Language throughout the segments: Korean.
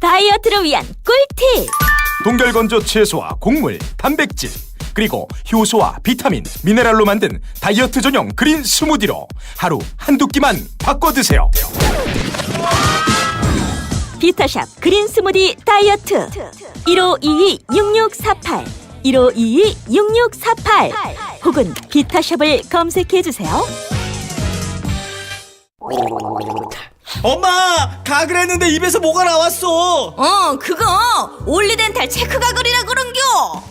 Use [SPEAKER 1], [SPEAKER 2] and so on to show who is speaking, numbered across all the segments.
[SPEAKER 1] 다이어트를 위한 꿀팁.
[SPEAKER 2] 동결건조 채소와 곡물, 단백질, 그리고 효소와 비타민, 미네랄로 만든 다이어트 전용 그린 스무디로 하루 한두 끼만 바꿔 드세요.
[SPEAKER 1] 비타샵 그린 스무디 다이어트 1522-6648 1522-6648 혹은 비타샵을 검색해주세요.
[SPEAKER 3] 엄마! 가글 했는데 입에서 뭐가 나왔어!
[SPEAKER 4] 그거 올리덴탈 체크가글이라 그런겨.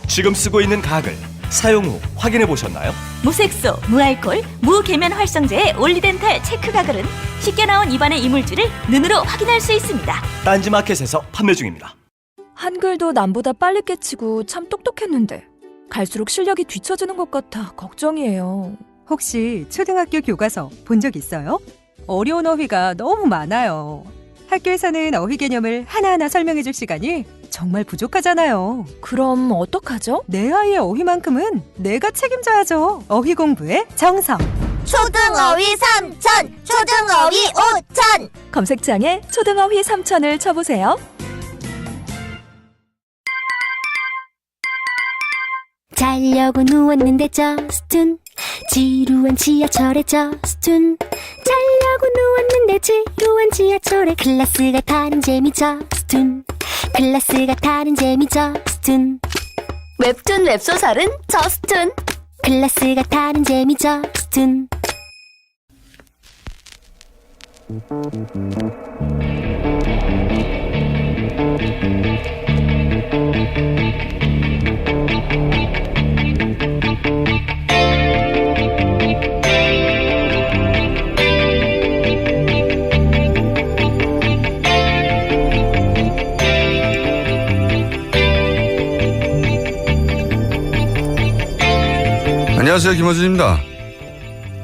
[SPEAKER 3] 지금 쓰고 있는 가글 사용 후 확인해 보셨나요?
[SPEAKER 1] 무색소, 무알콜, 무계면 활성제의 올리덴탈 체크 가글은 쉽게 나온 입안의 이물질을 눈으로 확인할 수 있습니다.
[SPEAKER 3] 딴지마켓에서 판매 중입니다.
[SPEAKER 5] 한글도 남보다 빨리 깨치고 참 똑똑했는데 갈수록 실력이 뒤처지는 것 같아 걱정이에요.
[SPEAKER 6] 혹시 초등학교 교과서 본 적 있어요? 어려운 어휘가 너무 많아요. 학교에서는 어휘 개념을 하나하나 설명해 줄 시간이 정말 부족하잖아요.
[SPEAKER 5] 그럼 어떡하죠?
[SPEAKER 6] 내 아이의 어휘만큼은 내가 책임져야죠. 어휘 공부의 정성.
[SPEAKER 4] 초등어휘 3천, 초등어휘 5천.
[SPEAKER 5] 검색창에 초등어휘 3천을 쳐보세요.
[SPEAKER 7] 자려고 누웠는데 저스툰 지루한 지하철에 저스툰 자려고 누웠는데 지루한 지하철에 클래스가 타는 재미 저스툰 클래스가 타는 재미 저스툰 웹툰 웹소설은 저스툰 클래스가 타는 재미 저스툰.
[SPEAKER 8] 안녕하세요, 김어준입니다.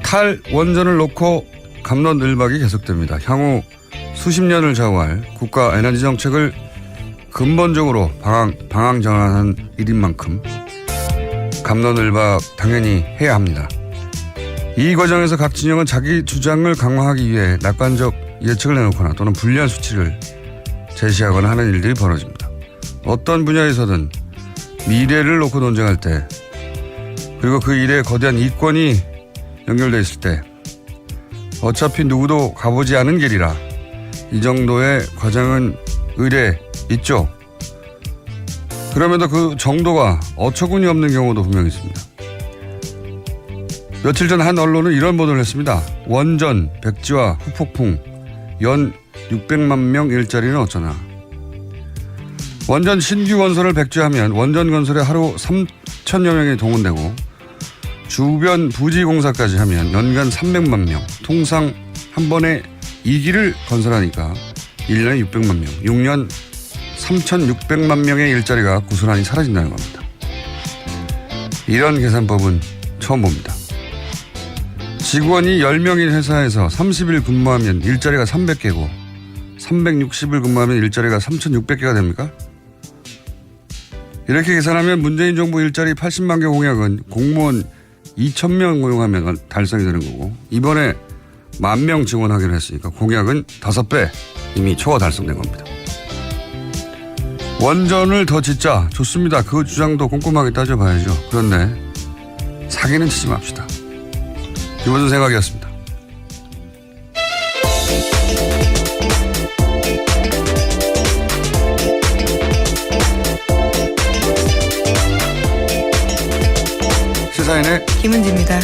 [SPEAKER 8] 탈원전을 놓고 갑론을박이 계속됩니다. 향후 수십 년을 좌우할 국가 에너지 정책을 근본적으로 방향 전환한 일인 만큼 갑론을박 당연히 해야 합니다. 이 과정에서 각 진영은 자기 주장을 강화하기 위해 낙관적 예측을 내놓거나 또는 불리한 수치를 제시하거나 하는 일들이 벌어집니다. 어떤 분야에서든 미래를 놓고 논쟁할 때 그리고 그 일에 거대한 이권이 연결되어 있을 때 어차피 누구도 가보지 않은 길이라 이 정도의 과정은 의례 있죠. 그럼에도 그 정도가 어처구니 없는 경우도 분명히 있습니다. 며칠 전 한 언론은 이런 보도를 했습니다. 원전, 백지화, 후폭풍, 연 600만 명 일자리는 어쩌나. 원전 신규 건설을 백지화하면 원전 건설에 하루 3천여 명이 동원되고 주변 부지 공사까지 하면 연간 300만 명, 통상 한 번에 2기를 건설하니까 1년에 600만 명, 6년 3,600만 명의 일자리가 고스란히 사라진다는 겁니다. 이런 계산법은 처음 봅니다. 직원이 10명인 회사에서 30일 근무하면 일자리가 300개고 360일 근무하면 일자리가 3,600개가 됩니까? 이렇게 계산하면 문재인 정부 일자리 80만 개 공약은 공무원 2,000명 고용하면 달성이 되는 거고 이번에 10,000명 지원하기로 했으니까 공약은 5배 이미 초과 달성된 겁니다. 원전을 더 짓자 좋습니다. 그 주장도 꼼꼼하게 따져봐야죠. 그런데 사기는 치지 맙시다. 김어준 생각이었습니다. 시사인의
[SPEAKER 6] 김은지입니다.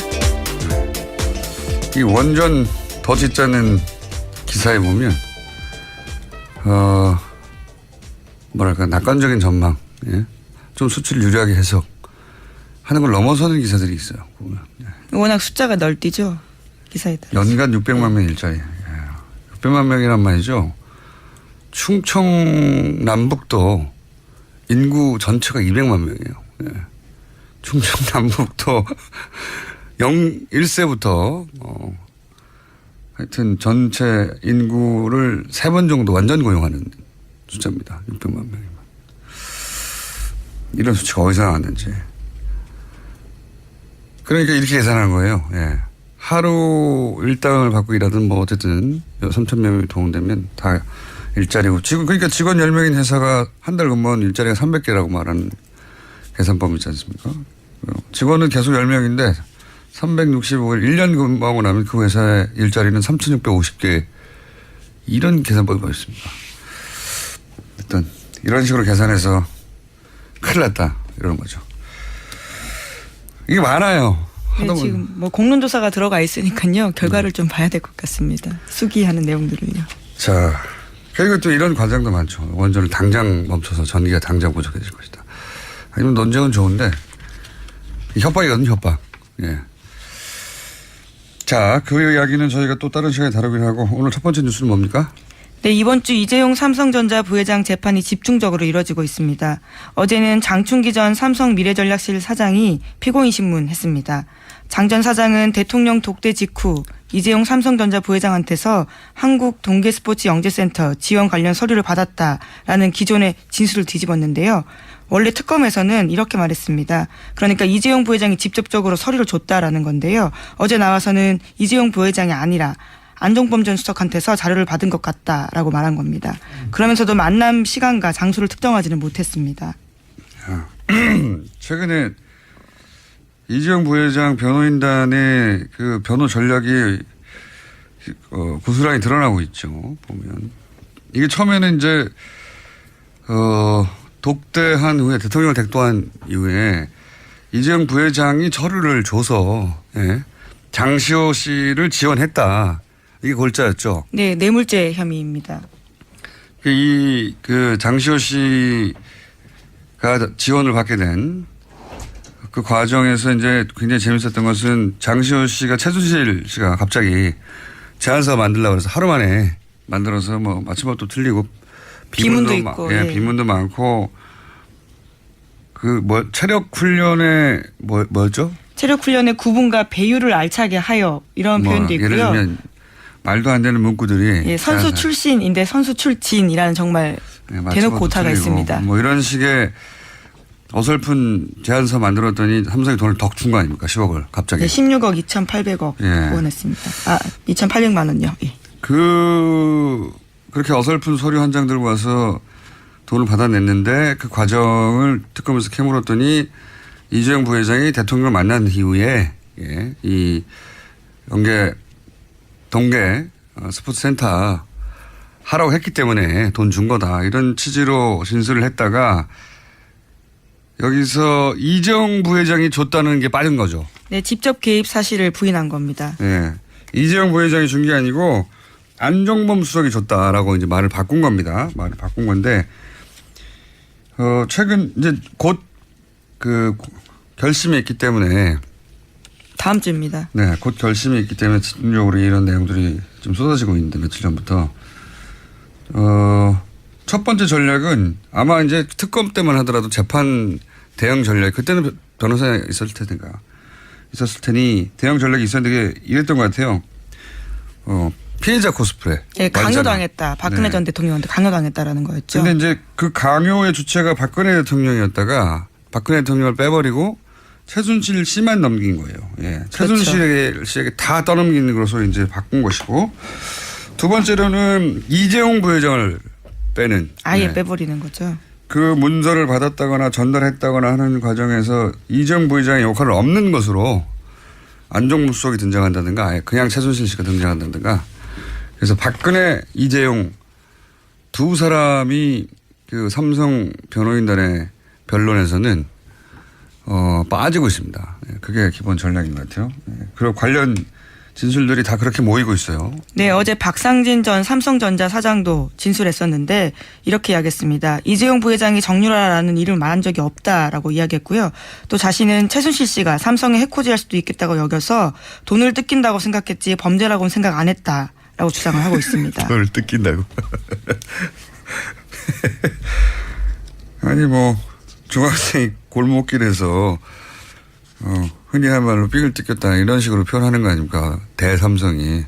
[SPEAKER 8] 이 원전 더 짓자는 기사에 보면 뭐랄까 낙관적인 전망, 예? 좀 수치를 유리하게 해석하는 걸 넘어서는 기사들이 있어요. 보면. 예.
[SPEAKER 9] 워낙 숫자가 널뛰죠. 기사에 따라.
[SPEAKER 8] 연간 600만 명 일자리. 예. 600만 명이란 말이죠. 충청 남북도 인구 전체가 200만 명이에요. 예. 충청 남북도 1세부터 하여튼 전체 인구를 3번 정도 완전 고용하는 숫자입니다. 600만 명이면. 이런 수치가 어디서 나왔는지. 그러니까 이렇게 계산한 거예요. 예. 하루 일당을 받고 일하든 뭐 어쨌든 3,000명이 동원되면 다 일자리고 지금 그러니까 직원 10명인 회사가 한 달 근무하는 일자리가 300개라고 말하는 계산법이 있지 않습니까? 직원은 계속 10명인데 365일 1년 근무하고 나면 그 회사의 일자리는 3,650개 이런 계산법이 있습니다. 일단 이런 식으로 계산해서 큰일 났다 이러는 거죠. 이게 많아요.
[SPEAKER 9] 네, 지금 뭐 공론조사가 들어가 있으니까요. 결과를 좀 봐야 될 것 같습니다. 수기하는 내용들을요.
[SPEAKER 8] 자, 그리고 또 이런 과정도 많죠. 원전을 당장 멈춰서 전기가 당장 부족해질 것이다. 아니면 논쟁은 좋은데 협박이거든요, 협박. 예. 자, 그 이야기는 저희가 또 다른 시간에 다루기로 하고 오늘 첫 번째 뉴스는 뭡니까?
[SPEAKER 9] 네, 이번 주 이재용 삼성전자 부회장 재판이 집중적으로 이뤄지고 있습니다. 어제는 장충기 전 삼성 미래전략실 사장이 피고인 신문했습니다. 장 전 사장은 대통령 독대 직후 이재용 삼성전자 부회장한테서 한국 동계스포츠영재센터 지원 관련 서류를 받았다라는 기존의 진술을 뒤집었는데요. 원래 특검에서는 이렇게 말했습니다. 그러니까 이재용 부회장이 직접적으로 서류를 줬다라는 건데요. 어제 나와서는 이재용 부회장이 아니라 안종범 전 수석한테서 자료를 받은 것 같다라고 말한 겁니다. 그러면서도 만남 시간과 장소를 특정하지는 못했습니다.
[SPEAKER 8] 최근에 이재용 부회장 변호인단의 그 변호 전략이 고스란히 드러나고 있죠. 보면 이게 처음에는 이제 독대한 후에 대통령을 댁도한 이후에 이재용 부회장이 서류를 줘서 예, 장시호 씨를 지원했다. 이게 골자였죠.
[SPEAKER 9] 네, 뇌물죄 혐의입니다.
[SPEAKER 8] 그 장시호 씨가 지원을 받게 된 그 과정에서 이제 굉장히 재밌었던 것은 장시호 씨가 최순실 씨가 갑자기 제안서 만들려고 해서 하루 만에 만들어서 뭐 마침법도 틀리고
[SPEAKER 9] 비문도 있고
[SPEAKER 8] 예, 비문도 많고 그 뭐 체력 훈련에 뭐였죠?
[SPEAKER 9] 체력 훈련의 구분과 배율을 알차게 하여 이런 표현도 있고요.
[SPEAKER 8] 예를 들면 말도 안 되는 문구들이
[SPEAKER 9] 예, 선수 출신인데 선수 출진이라는 정말 대놓고 오타가 있습니다.
[SPEAKER 8] 뭐 이런 식의 어설픈 제안서 만들었더니 삼성이 돈을 덕 준 거 아닙니까? 10억을 갑자기.
[SPEAKER 9] 네, 16억 2,800억
[SPEAKER 8] 예.
[SPEAKER 9] 후원했습니다. 2,800만 원요. 예.
[SPEAKER 8] 그렇게 어설픈 서류 한 장 들고 와서 돈을 받아냈는데 그 과정을 특검에서 캐물었더니 이재용 부회장이 대통령을 만난 이후에 예, 이 동계 스포츠센터 하라고 했기 때문에 돈 준 거다. 이런 취지로 진술을 했다가 여기서 이재용 부회장이 줬다는 게 빠진 거죠.
[SPEAKER 9] 네, 직접 개입 사실을 부인한 겁니다.
[SPEAKER 8] 네. 이재용 부회장이 준 게 아니고 안종범 수석이 줬다라고 이제 말을 바꾼 겁니다. 말을 바꾼 건데, 최근 이제 곧 그 결심이 있기 때문에.
[SPEAKER 9] 다음 주입니다.
[SPEAKER 8] 네. 곧 결심이 있기 때문에 집중적으로 이런 내용들이 좀 쏟아지고 있는데 며칠 전부터. 첫 번째 전략은 아마 이제 특검 때만 하더라도 재판 대응 전략, 그때는 변호사 있었을 테니 대응 전략이 있었는데 이랬던 것 같아요. 피해자 코스프레.
[SPEAKER 9] 예, 강요당했다. 박근혜 전 대통령한테 강요당했다라는 거였죠.
[SPEAKER 8] 근데 이제 그 강요의 주체가 박근혜 대통령이었다가 박근혜 대통령을 빼버리고 최순실 씨만 넘긴 거예요. 예. 최순실 씨에게 다 떠넘기는 것으로 이제 바꾼 것이고, 두 번째로는 이재용 부회장을 빼는.
[SPEAKER 9] 아예
[SPEAKER 8] 네.
[SPEAKER 9] 빼버리는 거죠.
[SPEAKER 8] 그 문서를 받았다거나 전달했다거나 하는 과정에서 이재용 부회장의 역할을 없는 것으로 안종범 수석이 등장한다든가 아예 그냥 최순실 씨가 등장한다든가. 그래서 박근혜, 이재용 두 사람이 그 삼성 변호인단의 변론에서는 빠지고 있습니다. 그게 기본 전략인 것 같아요. 그리고 관련 진술들이 다 그렇게 모이고 있어요.
[SPEAKER 9] 네, 어제 박상진 전 삼성전자 사장도 진술했었는데 이렇게 이야기했습니다. 이재용 부회장이 정유라라는 이름을 말한 적이 없다라고 이야기했고요. 또 자신은 최순실 씨가 삼성에 해코지할 수도 있겠다고 여겨서 돈을 뜯긴다고 생각했지 범죄라고는 생각 안 했다라고 주장을 하고 있습니다.
[SPEAKER 8] 돈을 뜯긴다고. 아니 뭐 중학생이 골목길에서 흔히 할 말로 삥을 뜯겼다 이런 식으로 표현하는 거 아닙니까? 대삼성이.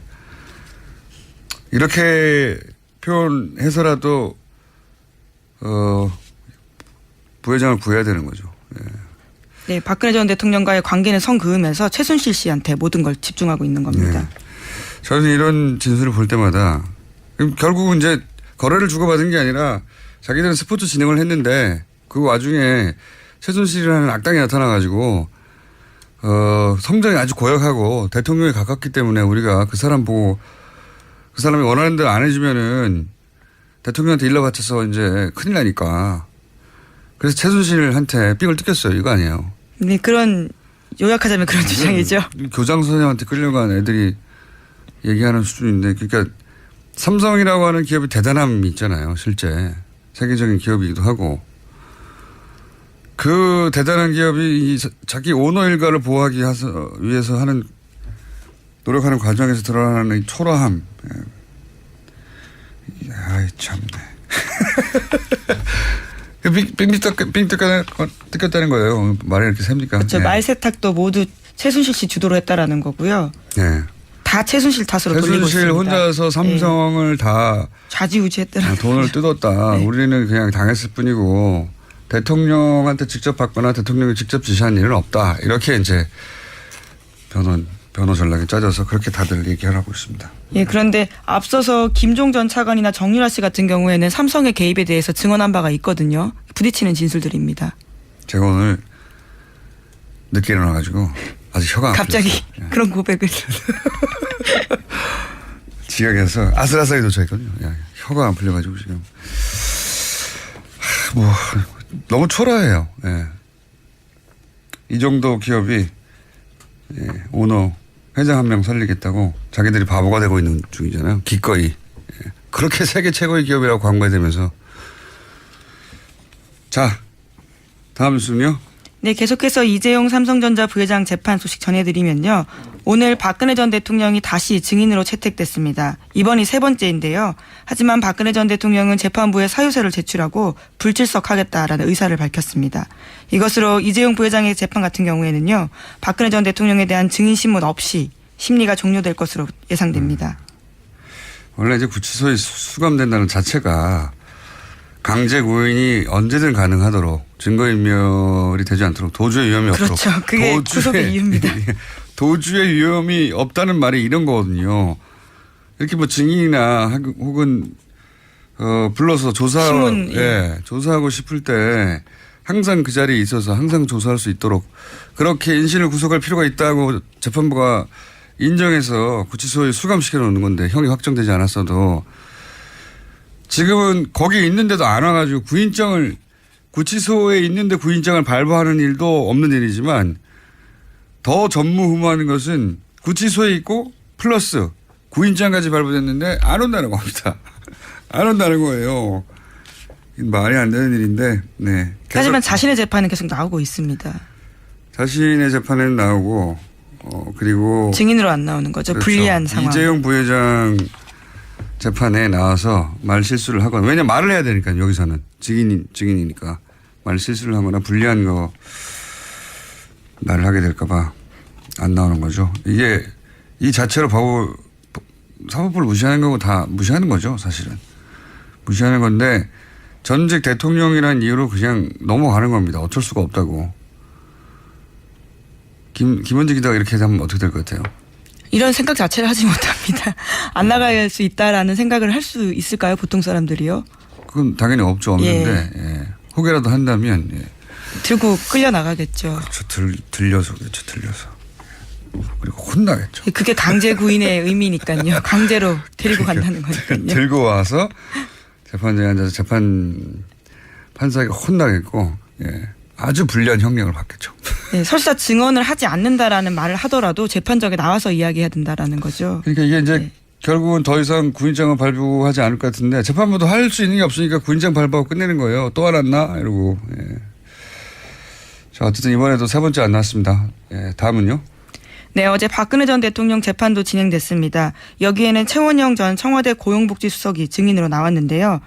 [SPEAKER 8] 이렇게 표현해서라도 부회장을 구해야 되는 거죠. 예.
[SPEAKER 9] 네, 박근혜 전 대통령과의 관계는 선 그으면서 최순실 씨한테 모든 걸 집중하고 있는 겁니다.
[SPEAKER 8] 네. 저는 이런 진술을 볼 때마다 결국은 이제 거래를 주고받은 게 아니라 자기들은 스포츠 진행을 했는데 그 와중에 최순실이라는 악당이 나타나가지고 성장이 아주 고약하고 대통령에 가깝기 때문에 우리가 그 사람 보고 그 사람이 원하는 대로 안 해주면은 대통령한테 일러 바쳐서 이제 큰일 나니까 그래서 최순실한테 삥을 뜯겼어요. 이거 아니에요.
[SPEAKER 9] 네, 그런 요약하자면 그런 주장이죠.
[SPEAKER 8] 교장 선생님한테 끌려간 애들이 얘기하는 수준인데 그러니까 삼성이라고 하는 기업이 대단함이 있잖아요. 실제 세계적인 기업이기도 하고 그 대단한 기업이 자기 오너 일가를 보호하기 위해서 하는 노력하는 과정에서 드러나는 이 초라함. 아이 참네. 삥 뜯겼다는 거예요. 말이 이렇게 셉니까?
[SPEAKER 9] 그렇죠.
[SPEAKER 8] 네.
[SPEAKER 9] 말 세탁도 모두 최순실 씨 주도로 했다라는 거고요.
[SPEAKER 8] 네.
[SPEAKER 9] 다 최순실 탓으로 돌리고 있습니다.
[SPEAKER 8] 최순실 혼자서 삼성을 다
[SPEAKER 9] 좌지우지했다는
[SPEAKER 8] 돈을 뜯었다.
[SPEAKER 9] 네.
[SPEAKER 8] 우리는 그냥 당했을 뿐이고 대통령한테 직접 받거나 대통령이 직접 지시한 일은 없다. 이렇게 이제 변호 전략이 짜져서 그렇게 다들 얘기하고 있습니다.
[SPEAKER 9] 예, 그런데 앞서서 김종 전 차관이나 정유라 씨 같은 경우에는 삼성의 개입에 대해서 증언한 바가 있거든요. 부딪히는 진술들입니다.
[SPEAKER 8] 제가 오늘 늦게 일어나가지고 아직 혀가 안
[SPEAKER 9] 갑자기
[SPEAKER 8] 풀렸어요.
[SPEAKER 9] 그런 고백을.
[SPEAKER 8] 지각해서 아슬아슬하게 도착했거든요. 혀가 안 풀려가지고 지금 너무 초라해요. 예. 이 정도 기업이 오너 회장 한 명 살리겠다고 자기들이 바보가 되고 있는 중이잖아요. 기꺼이. 예. 그렇게 세계 최고의 기업이라고 광고해대면서 자 다음 뉴스는요.
[SPEAKER 9] 네, 계속해서 이재용 삼성전자 부회장 재판 소식 전해드리면요. 오늘 박근혜 전 대통령이 다시 증인으로 채택됐습니다. 이번이 세 번째인데요. 하지만 박근혜 전 대통령은 재판부에 사유서를 제출하고 불출석하겠다라는 의사를 밝혔습니다. 이것으로 이재용 부회장의 재판 같은 경우에는요. 박근혜 전 대통령에 대한 증인 신문 없이 심리가 종료될 것으로 예상됩니다.
[SPEAKER 8] 원래 이제 구치소에 수감된다는 자체가 강제 구인이 언제든 가능하도록 증거인멸이 되지 않도록 도주의 위험이 없도록.
[SPEAKER 9] 그렇죠. 그게 구속의 이유입니다.
[SPEAKER 8] 도주의 위험이 없다는 말이 이런 거거든요. 이렇게 뭐 증인이나 혹은 불러서
[SPEAKER 9] 신문,
[SPEAKER 8] 조사하고 싶을 때 항상 그 자리에 있어서 항상 조사할 수 있도록 그렇게 인신을 구속할 필요가 있다고 재판부가 인정해서 구치소에 수감시켜 놓는 건데 형이 확정되지 않았어도 지금은 거기 있는데도 안 와가지고 구치소에 있는데 구인장을 발부하는 일도 없는 일이지만 더 전무후무하는 것은 구치소에 있고 플러스 구인장까지 발부됐는데 안 온다는 겁니다. 안 온다는 거예요. 말이 안 되는 일인데, 네.
[SPEAKER 9] 하지만 자신의 재판은 계속 나오고 있습니다.
[SPEAKER 8] 자신의 재판에는 나오고, 그리고.
[SPEAKER 9] 증인으로 안 나오는 거죠.
[SPEAKER 8] 그렇죠.
[SPEAKER 9] 불리한 상황.
[SPEAKER 8] 이재용 부회장 재판에 나와서 말 실수를 하거나, 왜냐면 말을 해야 되니까 여기서는. 증인이니까. 말 실수를 하거나 불리한 거 말을 하게 될까봐 안 나오는 거죠. 이게 이 자체로 사법부를 무시하는 거고 다 무시하는 거죠, 사실은. 무시하는 건데 전직 대통령이라는 이유로 그냥 넘어가는 겁니다. 어쩔 수가 없다고. 김원직 기자가 이렇게 하면 어떻게 될 것 같아요?
[SPEAKER 9] 이런 생각 자체를 하지 못합니다. 안 나갈 수 있다라는 생각을 할 수 있을까요? 보통 사람들이요?
[SPEAKER 8] 그건 당연히 없는데 예. 혹여라도 한다면
[SPEAKER 9] 들고 끌려 나가겠죠.
[SPEAKER 8] 그렇죠. 들려서 그리고 혼나겠죠.
[SPEAKER 9] 그게 강제 구인의 의미니까요. 강제로 데리고 간다는 거니까요.
[SPEAKER 8] 들고 와서 재판장에 앉아서 판사에게 혼나겠고 아주 불리한 형량을 받겠죠.
[SPEAKER 9] 네, 설사 증언을 하지 않는다라는 말을 하더라도 재판장에 나와서 이야기해야 된다라는 거죠.
[SPEAKER 8] 그러니까 이게 이제 결국은 더 이상 구인장을 발부하지 않을 것 같은데 재판부도 할 수 있는 게 없으니까 구인장 발부하고 끝내는 거예요. 또 안 왔나? 이러고. 자, 어쨌든 이번에도 세 번째 안 나왔습니다. 다음은요?
[SPEAKER 9] 네, 어제 박근혜 전 대통령 재판도 진행됐습니다. 여기에는 최원영 전 청와대 고용복지수석이 증인으로 나왔는데요.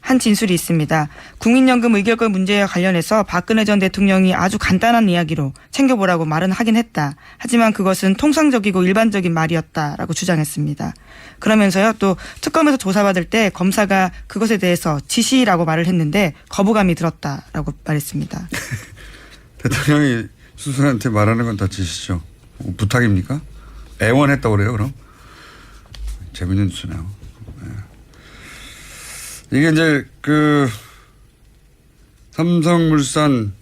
[SPEAKER 9] 한 진술이 있습니다. 국민연금 의결권 문제와 관련해서 박근혜 전 대통령이 아주 간단한 이야기로 챙겨보라고 말은 하긴 했다. 하지만 그것은 통상적이고 일반적인 말이었다라고 주장했습니다. 그러면서요, 또 특검에서 조사받을 때 검사가 그것에 대해서 지시라고 말을 했는데 거부감이 들었다라고 말했습니다.
[SPEAKER 8] 대통령이 수석한테 말하는 건 다 지시죠. 부탁입니까? 애원했다고 그래요, 그럼? 재밌는 뉴스네요. 이게 이제 그 삼성물산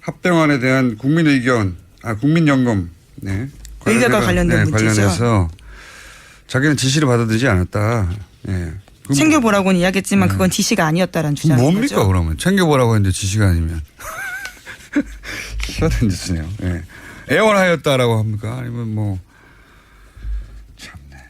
[SPEAKER 8] 합병안에 대한 국민 의견, 국민연금, 네.
[SPEAKER 9] 의결과 관련된 문제죠.
[SPEAKER 8] 관련해서 자기는 지시를 받아들이지 않았다. 네.
[SPEAKER 9] 챙겨보라고는 이야기했지만 그건 지시가 아니었다라는 주장인
[SPEAKER 8] 뭡니까
[SPEAKER 9] 거죠.
[SPEAKER 8] 그러면 챙겨보라고 했는데 지시가 아니면 희한한 짓이네요. 네. 애원하였다라고 합니까? 아니면 뭐 참네.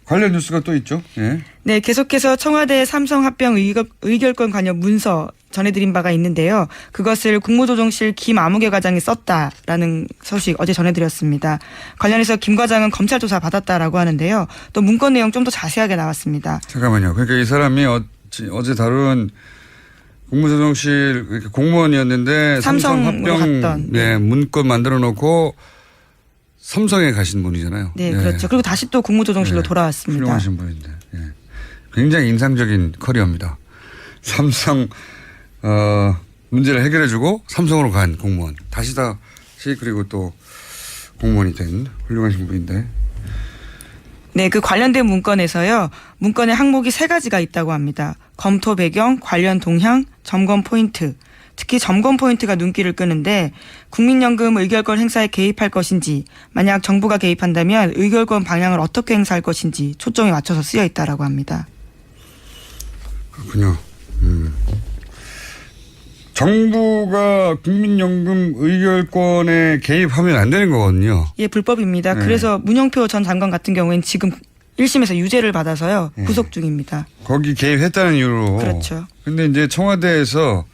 [SPEAKER 8] 관련 뉴스가 또 있죠. 네.
[SPEAKER 9] 네, 계속해서 청와대 삼성 합병 의결권 관련 문서 전해드린 바가 있는데요. 그것을 국무조정실 김아무개 과장이 썼다라는 소식 어제 전해드렸습니다. 관련해서 김 과장은 검찰 조사 받았다라고 하는데요. 또 문건 내용 좀 더 자세하게 나왔습니다.
[SPEAKER 8] 잠깐만요. 그러니까 이 사람이 어제 다룬 국무조정실 공무원이었는데 삼성 합병 네, 문건 만들어 놓고 삼성에 가신 분이잖아요.
[SPEAKER 9] 네, 그렇죠. 그리고 다시 또 국무조정실로
[SPEAKER 8] 네,
[SPEAKER 9] 돌아왔습니다.
[SPEAKER 8] 훌륭하신 분인데 네. 굉장히 인상적인 커리어입니다. 삼성 문제를 해결해주고 삼성으로 간 공무원. 다시 그리고 또 공무원이 된 훌륭하신 분인데.
[SPEAKER 9] 네, 그 관련된 문건에서요. 문건에 항목이 3가지가 있다고 합니다. 검토 배경, 관련 동향, 점검 포인트. 특히 점검 포인트가 눈길을 끄는데 국민연금 의결권 행사에 개입할 것인지 만약 정부가 개입한다면 의결권 방향을 어떻게 행사할 것인지 초점이 맞춰서 쓰여 있다라고 합니다.
[SPEAKER 8] 그렇군요. 정부가 국민연금 의결권에 개입하면 안 되는 거거든요.
[SPEAKER 9] 예, 불법입니다.
[SPEAKER 8] 네.
[SPEAKER 9] 그래서 문영표 전 장관 같은 경우에는 지금 1심에서 유죄를 받아서요.
[SPEAKER 8] 네.
[SPEAKER 9] 구속 중입니다.
[SPEAKER 8] 거기 개입했다는 이유로.
[SPEAKER 9] 그렇죠.
[SPEAKER 8] 근데 이제 청와대에서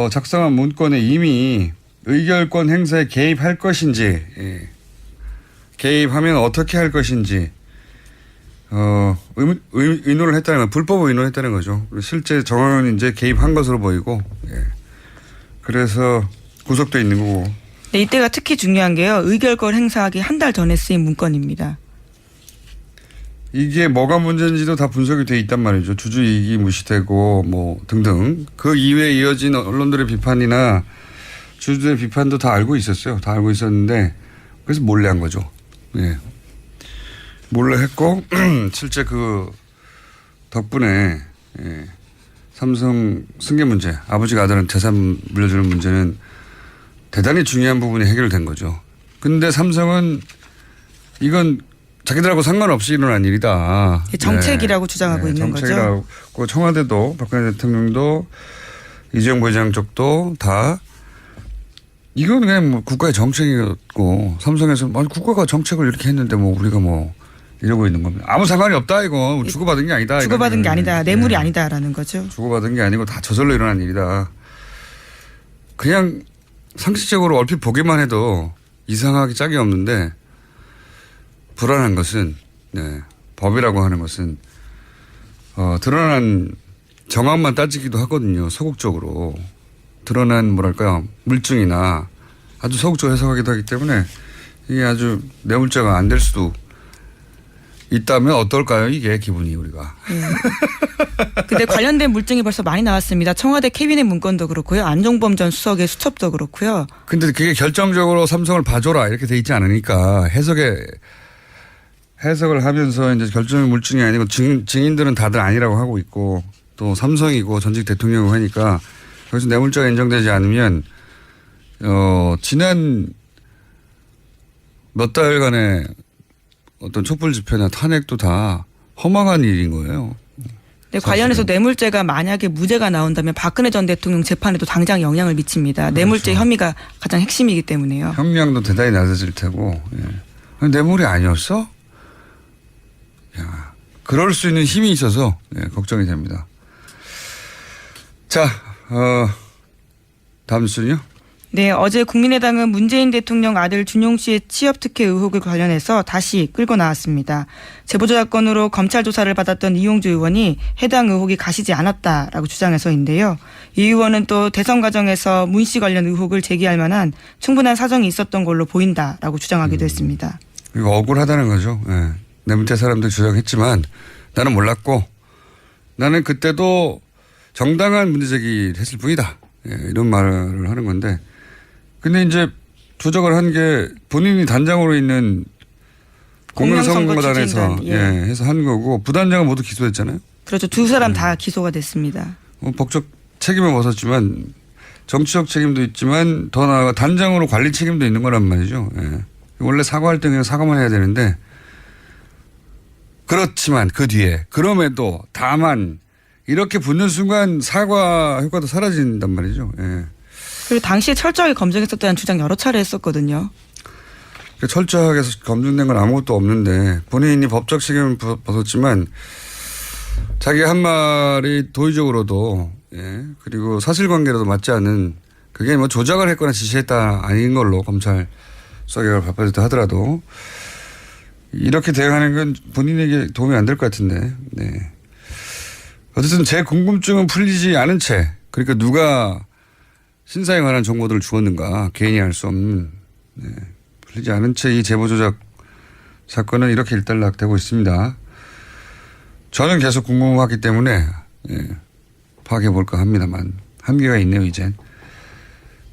[SPEAKER 8] 작성한 문건에 이미 의결권 행사에 개입할 것인지, 개입하면 어떻게 할 것인지, 의논을 했다는 건 불법 의논을 했다는 거죠. 실제 정황은 이제 개입한 것으로 보이고, 그래서 구속돼 있는 거고.
[SPEAKER 9] 네, 이때가 특히 중요한 게요. 의결권 행사하기 한 달 전에 쓰인 문건입니다.
[SPEAKER 8] 이게 뭐가 문제인지도 다 분석이 돼 있단 말이죠. 주주이익이 무시되고 뭐 등등. 그 이외에 이어진 언론들의 비판이나 주주의 비판도 다 알고 있었어요. 다 알고 있었는데 그래서 몰래 한 거죠. 예. 몰래 했고 실제 그 덕분에 삼성 승계 문제, 아버지가 아들한테 재산 물려주는 문제는 대단히 중요한 부분이 해결된 거죠. 근데 삼성은 이건 자기들하고 상관없이 일어난 일이다.
[SPEAKER 9] 정책이라고 주장하고 있는
[SPEAKER 8] 정책이라고.
[SPEAKER 9] 거죠.
[SPEAKER 8] 청와대도 박근혜 대통령도 이재용 부회장 쪽도 다 이건 그냥 뭐 국가의 정책이었고 삼성에서 아니 국가가 정책을 이렇게 했는데 뭐 우리가 뭐 이러고 있는 겁니다. 아무 상관이 없다 이거. 주고받은 게 아니다.
[SPEAKER 9] 주고받은 게 아니다. 뇌물이 아니다라는 거죠.
[SPEAKER 8] 주고받은 게 아니고 다 저절로 일어난 일이다. 그냥 상식적으로 얼핏 보기만 해도 이상하기 짝이 없는데 불안한 것은 법이라고 하는 것은 드러난 정황만 따지기도 하거든요. 소극적으로 드러난 뭐랄까요 물증이나 아주 소극적으로 해석하기도 하기 때문에 이게 아주 뇌물죄가 안 될 수도 있다면 어떨까요? 이게 기분이 우리가.
[SPEAKER 9] 근데 관련된 물증이 벌써 많이 나왔습니다. 청와대 캐비넷 문건도 그렇고요. 안종범 전 수석의 수첩도 그렇고요.
[SPEAKER 8] 근데 그게 결정적으로 삼성을 봐줘라 이렇게 돼 있지 않으니까 해석을 하면서 이제 결정의 물증이 아니고 증인들은 다들 아니라고 하고 있고 또 삼성이고 전직 대통령이고 하니까 그래서 뇌물죄가 인정되지 않으면 지난 몇 달간의 어떤 촛불 집회나 탄핵도 다 허망한 일인 거예요.
[SPEAKER 9] 네, 관련해서 뇌물죄가 만약에 무죄가 나온다면 박근혜 전 대통령 재판에도 당장 영향을 미칩니다.
[SPEAKER 8] 그렇죠.
[SPEAKER 9] 뇌물죄 혐의가 가장 핵심이기 때문에요.
[SPEAKER 8] 형량도 대단히 낮아질 테고. 뇌물이 아니었어? 야, 그럴 수 있는 힘이 있어서 걱정이 됩니다. 자, 다음 뉴스는요?
[SPEAKER 9] 네, 어제 국민의당은 문재인 대통령 아들 준용 씨의 취업 특혜 의혹을 관련해서 다시 끌고 나왔습니다. 제보자건으로 검찰 조사를 받았던 이용주 의원이 해당 의혹이 가시지 않았다라고 주장해서인데요. 이 의원은 또 대선 과정에서 문 씨 관련 의혹을 제기할 만한 충분한 사정이 있었던 걸로 보인다라고 주장하기도 했습니다.
[SPEAKER 8] 이거 억울하다는 거죠. 내 밑에 사람들 주장했지만 나는 몰랐고 나는 그때도 정당한 문제 제기를 했을 뿐이다. 이런 말을 하는 건데 근데 이제 조작을 한 게 본인이 단장으로 있는 공명선거단에서 해서 한 거고 부단장은 모두 기소했잖아요.
[SPEAKER 9] 그렇죠. 두 사람 다 기소가 됐습니다.
[SPEAKER 8] 법적 책임을 벗었지만 정치적 책임도 있지만 더 나아가 단장으로 관리 책임도 있는 거란 말이죠. 예. 원래 사과할 때 그냥 사과만 해야 되는데 그렇지만 그 뒤에 그럼에도 다만 이렇게 붙는 순간 사과 효과도 사라진단 말이죠. 예.
[SPEAKER 9] 그리고 당시에 철저하게 검증했었다는 주장 여러 차례 했었거든요.
[SPEAKER 8] 철저하게 검증된 건 아무것도 없는데 본인이 법적 책임을 벗었지만 자기 한 말이 도의적으로도 예, 그리고 사실관계로도 맞지 않은 그게 뭐 조작을 했거나 지시했다 아닌 걸로 검찰 수사결과가 발표됐다 하더라도 이렇게 대응하는 건 본인에게 도움이 안 될 것 같은데 네. 어쨌든 제 궁금증은 풀리지 않은 채 그러니까 누가 신사에 관한 정보들을 주었는가 개인이 알 수 없는 네. 풀리지 않은 채 이 제보 조작 사건은 이렇게 일단락되고 있습니다. 저는 계속 궁금하기 때문에 예, 파악해 볼까 합니다만 한계가 있네요 이젠.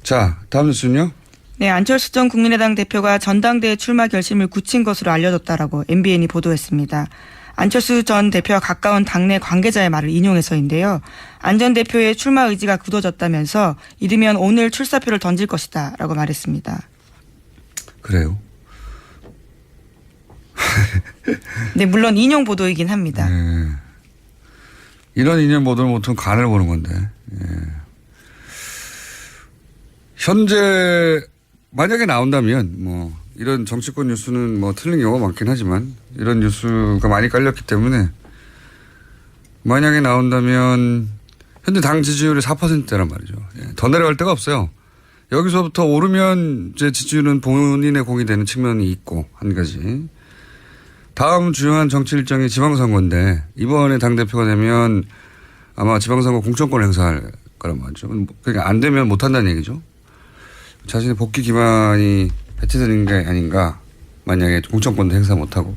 [SPEAKER 8] 자 다음 뉴스는요.
[SPEAKER 9] 네, 안철수 전 국민의당 대표가 전당대회 출마 결심을 굳힌 것으로 알려졌다라고 MBN이 보도했습니다. 안철수 전 대표와 가까운 당내 관계자의 말을 인용해서인데요. 안 전 대표의 출마 의지가 굳어졌다면서 이르면 오늘 출사표를 던질 것이다 라고 말했습니다.
[SPEAKER 8] 그래요?
[SPEAKER 9] 네, 물론 인용 보도이긴 합니다.
[SPEAKER 8] 네. 이런 인연 보도는 보통 간을 보는 건데. 예. 현재 만약에 나온다면 뭐 이런 정치권 뉴스는 뭐 틀린 경우가 많긴 하지만 이런 뉴스가 많이 깔렸기 때문에 만약에 나온다면 현재 당 지지율이 4%대란 말이죠. 예. 더 내려갈 데가 없어요. 여기서부터 오르면 이제 지지율은 본인의 공이 되는 측면이 있고 한 가지. 다음 중요한 정치 일정이 지방선거인데 이번에 당대표가 되면 아마 지방선거 공천권 행사할 거란 말이죠. 그러니까 안 되면 못한다는 얘기죠. 자신의 복귀 기반이 해체되는 게 아닌가. 만약에 공천권도 행사 못하고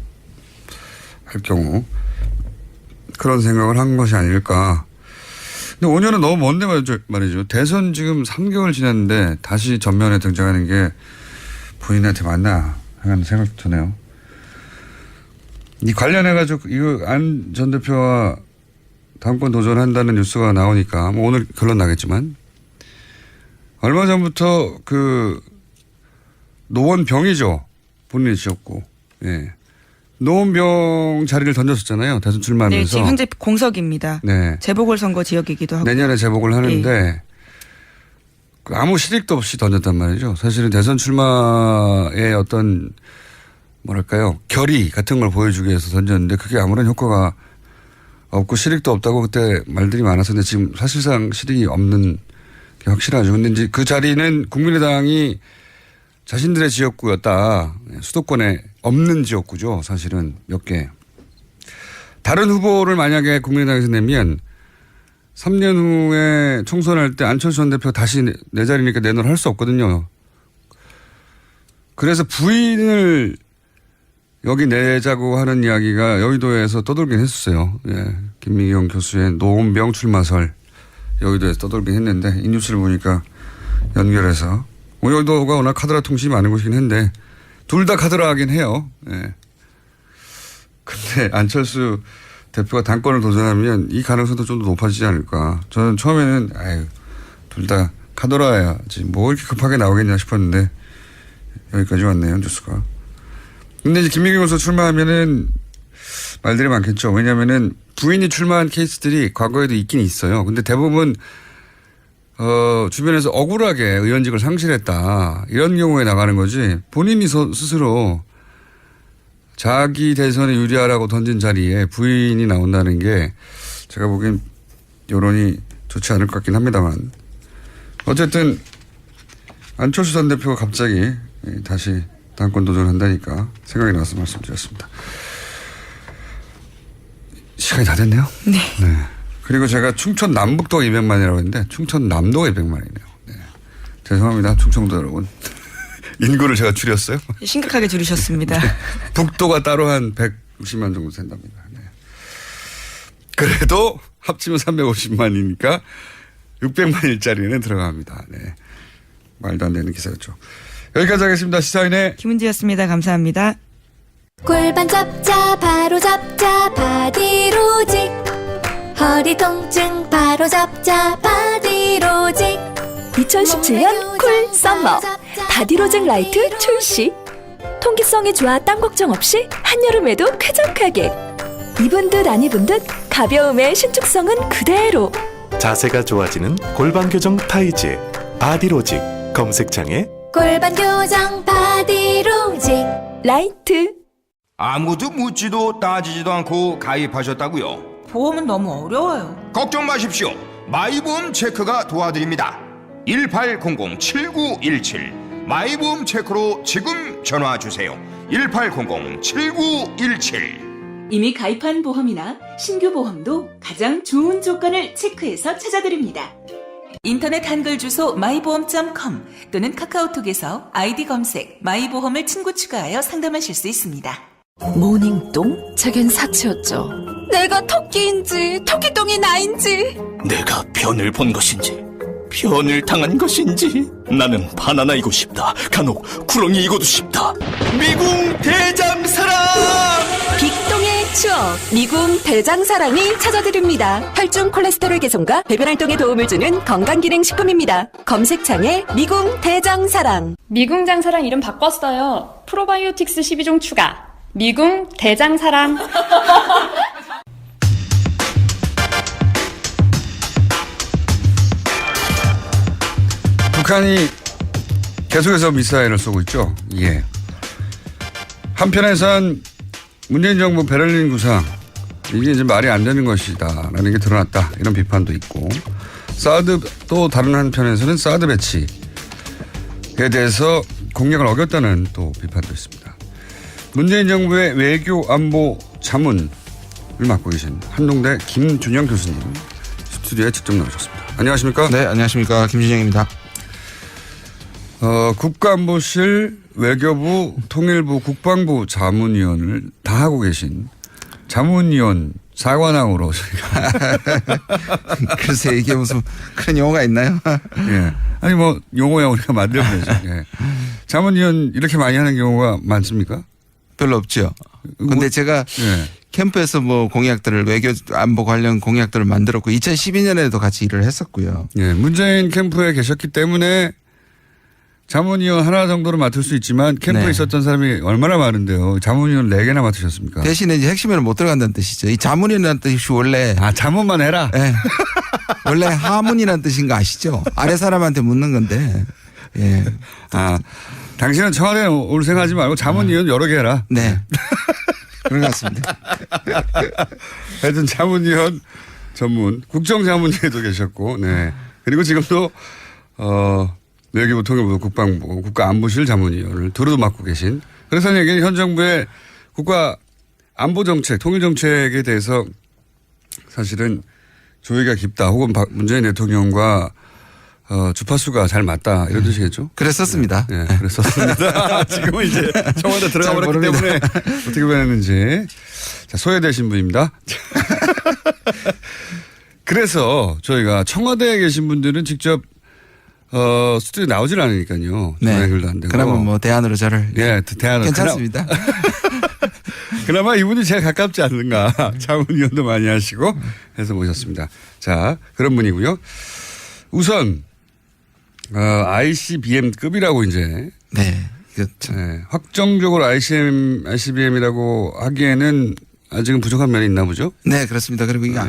[SPEAKER 8] 할 경우 그런 생각을 한 것이 아닐까. 근데 5년은 너무 먼데 말이죠. 대선 지금 3개월 지났는데 다시 전면에 등장하는 게 본인한테 맞나 하는 생각도 드네요. 이 관련해가지고 이거 안 전 대표와 당권 도전한다는 뉴스가 나오니까 뭐 오늘 결론 나겠지만 얼마 전부터 그 노원병이죠. 본인이 지었고 예. 노원병 자리를 던졌었잖아요. 대선 출마하면서.
[SPEAKER 9] 네, 지금 현재 공석입니다.
[SPEAKER 8] 네.
[SPEAKER 9] 재보궐선거 지역이기도 하고.
[SPEAKER 8] 내년에 재보궐 하는데 그 아무 실익도 없이 던졌단 말이죠. 사실은 대선 출마의 어떤 뭐랄까요 결의 같은 걸 보여주기 위해서 던졌는데 그게 아무런 효과가 없고 실익도 없다고 그때 말들이 많았었는데 지금 사실상 실익이 없는 게 확실하죠. 근데 이제 그 자리는 국민의당이 자신들의 지역구였다. 수도권에 없는 지역구죠. 사실은 몇 개. 다른 후보를 만약에 국민의당에서 내면 3년 후에 총선할 때 안철수 전 대표가 다시 내 자리니까 내놓을 할 수 없거든요. 그래서 부인을 여기 내자고 하는 이야기가 여의도에서 떠돌긴 했었어요. 예. 김미경 교수의 노원병 출마설 여의도에서 떠돌긴 했는데 이 뉴스를 보니까 연결해서 여의도가 워낙 카드라 통신이 많은 곳이긴 한데 둘 다 카드라 하긴 해요. 예. 근데 안철수 대표가 당권을 도전하면 이 가능성도 좀 더 높아지지 않을까. 저는 처음에는 둘 다 카드라야지 뭐 이렇게 급하게 나오겠냐 싶었는데 여기까지 왔네요 뉴스가. 근데 이제 김미경 교수 출마하면은 말들이 많겠죠. 왜냐면은 부인이 출마한 케이스들이 과거에도 있긴 있어요. 근데 대부분 주변에서 억울하게 의원직을 상실했다. 이런 경우에 나가는 거지. 본인이 스스로 자기 대선에 유리하라고 던진 자리에 부인이 나온다는 게 제가 보기엔 여론이 좋지 않을 것 같긴 합니다만. 어쨌든 안철수 전 대표가 갑자기 다시 당권 도전한다니까 생각이 나서 말씀드렸습니다. 시간이 다 됐네요.
[SPEAKER 9] 네.
[SPEAKER 8] 네. 그리고 제가 충청 남북도가 200만이라고 했는데 충청 남도가 200만이네요. 네. 죄송합니다. 충청도 여러분. 인구를 제가 줄였어요.
[SPEAKER 9] 심각하게 줄이셨습니다.
[SPEAKER 8] 북도가 따로 한 160만 정도 된답니다. 네. 그래도 합치면 350만이니까 600만 일자리는 들어갑니다. 네. 말도 안 되는 기사였죠. 여기까지 하겠습니다. 시사인의
[SPEAKER 9] 김은지였습니다. 감사합니다.
[SPEAKER 7] 골반 잡자 바로 잡자 바디로직 허리 통증 바로 잡자 바디로직.
[SPEAKER 5] 2017년 쿨 썸머 바디로직 라이트 출시. 통기성이 좋아 땀 걱정 없이 한여름에도 쾌적하게. 입은 듯 안 입은 듯 가벼움의 신축성은 그대로.
[SPEAKER 10] 자세가 좋아지는 골반 교정 타이즈 바디로직. 검색창에
[SPEAKER 7] 골반 교정 바디로직.
[SPEAKER 5] 라이트.
[SPEAKER 11] 아무도 묻지도 따지지도 않고 가입하셨다고요?
[SPEAKER 9] 보험은 너무 어려워요.
[SPEAKER 11] 걱정 마십시오. 마이보험 체크가 도와드립니다. 1800-7917 마이보험 체크로 지금 전화주세요. 1800-7917.
[SPEAKER 1] 이미 가입한 보험이나 신규 보험도 가장 좋은 조건을 체크해서 찾아드립니다. 인터넷 한글 주소 마이보험.com 또는 카카오톡에서 아이디 검색 마이보험을 친구 추가하여 상담하실 수 있습니다.
[SPEAKER 5] 모닝똥? 제겐 사치였죠. 내가 토끼인지 토끼똥이 나인지.
[SPEAKER 3] 내가 변을 본 것인지 변을 당한 것인지 나는 바나나이고 싶다. 간혹 구렁이이고도 싶다. 미궁 대장사랑.
[SPEAKER 5] 빅똥의 추억 미궁 대장사랑이 찾아드립니다. 혈중 콜레스테롤 개선과 배변 활동에 도움을 주는 건강기능식품입니다. 검색창에 미궁 대장사랑.
[SPEAKER 12] 미궁 장사랑 이름 바꿨어요. 프로바이오틱스 12종 추가. 미궁 대장사랑.
[SPEAKER 8] 북한이 계속해서 미사일을 쏘고 있죠. 예. 한편에선 문재인 정부 베를린 구상 이게 이제 말이 안 되는 것이다라는 게 드러났다 이런 비판도 있고 사드 또 다른 한편에서는 사드 배치에 대해서 공약을 어겼다는 또 비판도 있습니다. 문재인 정부의 외교 안보 자문을 맡고 계신 한동대 김준영 교수님 스튜디오에 직접 나오셨습니다. 안녕하십니까?
[SPEAKER 13] 네, 안녕하십니까. 김준영입니다.
[SPEAKER 8] 국가안보실, 외교부, 통일부, 국방부 자문위원을 다 하고 계신 자문위원 4관왕으로
[SPEAKER 13] 글쎄 이게 무슨 그런 용어가 있나요?
[SPEAKER 8] 예. 아니 뭐 용어야 우리가 만들면 되죠. 예. 자문위원 이렇게 많이 하는 경우가 많습니까?
[SPEAKER 13] 별로 없죠. 근데 제가
[SPEAKER 8] 예.
[SPEAKER 13] 캠프에서 뭐 공약들을 외교 안보 관련 공약들을 만들었고 2012년에도 같이 일을 했었고요.
[SPEAKER 8] 예. 문재인 캠프에 계셨기 때문에 자문위원 하나 정도로 맡을 수 있지만 캠프에
[SPEAKER 13] 네.
[SPEAKER 8] 있었던 사람이 얼마나 많은데요. 자문위원 4개나 맡으셨습니까?
[SPEAKER 13] 대신에 이제 핵심에는 못 들어간다는 뜻이죠. 이 자문이라는 뜻이 원래
[SPEAKER 8] 자문만 해라.
[SPEAKER 13] 네. 원래 하문이라는 뜻인 거 아시죠? 아래 사람한테 묻는 건데. 예.
[SPEAKER 8] 당신은 청와대에 올 생각하지 말고 자문위원 여러 개 해라.
[SPEAKER 13] 네. 그런 것 같습니다.
[SPEAKER 8] 하여튼 자문위원 전문 국정자문위에도 계셨고, 네. 그리고 지금도 외교부, 통일부, 국방부, 국가안보실 자문위원을 두루도 맡고 계신. 그래서 이게 현 정부의 국가 안보 정책, 통일 정책에 대해서 사실은 조예가 깊다, 혹은 문재인 대통령과 주파수가 잘 맞다 이런 뜻이겠죠?
[SPEAKER 13] 그랬었습니다.
[SPEAKER 8] 네, 그랬었습니다. 지금은 이제 청와대 들어가 버렸기 때문에 어떻게 변했는지. 자, 소외되신 분입니다. 그래서 저희가 청와대에 계신 분들은 직접 스튜디오에 나오질 않으니까요.
[SPEAKER 13] 네.
[SPEAKER 8] 연결도 안 되고.
[SPEAKER 13] 그러면 뭐 대안으로 저를.
[SPEAKER 8] 예, 대안으로.
[SPEAKER 13] 괜찮습니다.
[SPEAKER 8] 그나마 이분이 제일 가깝지 않는가. 자문위원도 많이 하시고 해서 모셨습니다. 자, 그런 분이고요. 우선 ICBM급이라고 이제.
[SPEAKER 13] 네. 그렇죠.
[SPEAKER 8] 네, 확정적으로 ICBM이라고 하기에는 아직은 부족한 면이 있나 보죠?
[SPEAKER 13] 네, 그렇습니다. 그리고 이게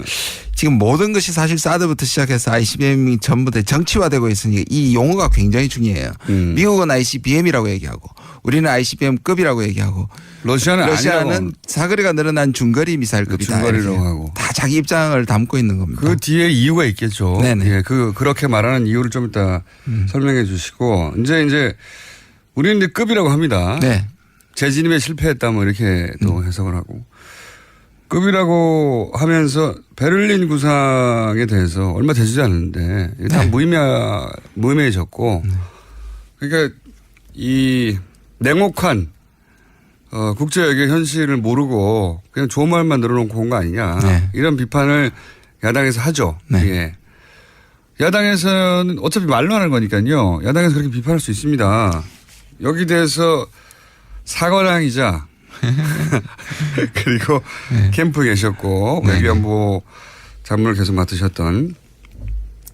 [SPEAKER 13] 지금 모든 것이 사실 사드부터 시작해서 ICBM이 전부 다 정치화되고 있으니 이 용어가 굉장히 중요해요. 미국은 ICBM이라고 얘기하고 우리는 ICBM급이라고 얘기하고 러시아는 사거리가 늘어난 중거리 미사일급이다.
[SPEAKER 8] 중거리라고 하고.
[SPEAKER 13] 다 자기 입장을 담고 있는 겁니다.
[SPEAKER 8] 그 뒤에 이유가 있겠죠.
[SPEAKER 13] 네네.
[SPEAKER 8] 예, 그렇게 말하는 이유를 좀 이따 설명해 주시고 이제 우리는 이제 급이라고 합니다.
[SPEAKER 13] 네.
[SPEAKER 8] 재진입에 실패했다 뭐 이렇게 또 해석을 하고. 급이라고 하면서 베를린 구상에 대해서 얼마 되지 않는데 다 무의미해졌고 그러니까 이 냉혹한 국제외교 현실을 모르고 그냥 좋은 말만 늘어놓고 온 거 아니냐.
[SPEAKER 13] 네.
[SPEAKER 8] 이런 비판을 야당에서 하죠.
[SPEAKER 13] 네.
[SPEAKER 8] 예. 야당에서는 어차피 말로 하는 거니까요. 야당에서 그렇게 비판할 수 있습니다. 여기 대해서 사관왕이자 그리고 캠프에 계셨고 외교안보 장문을 계속 맡으셨던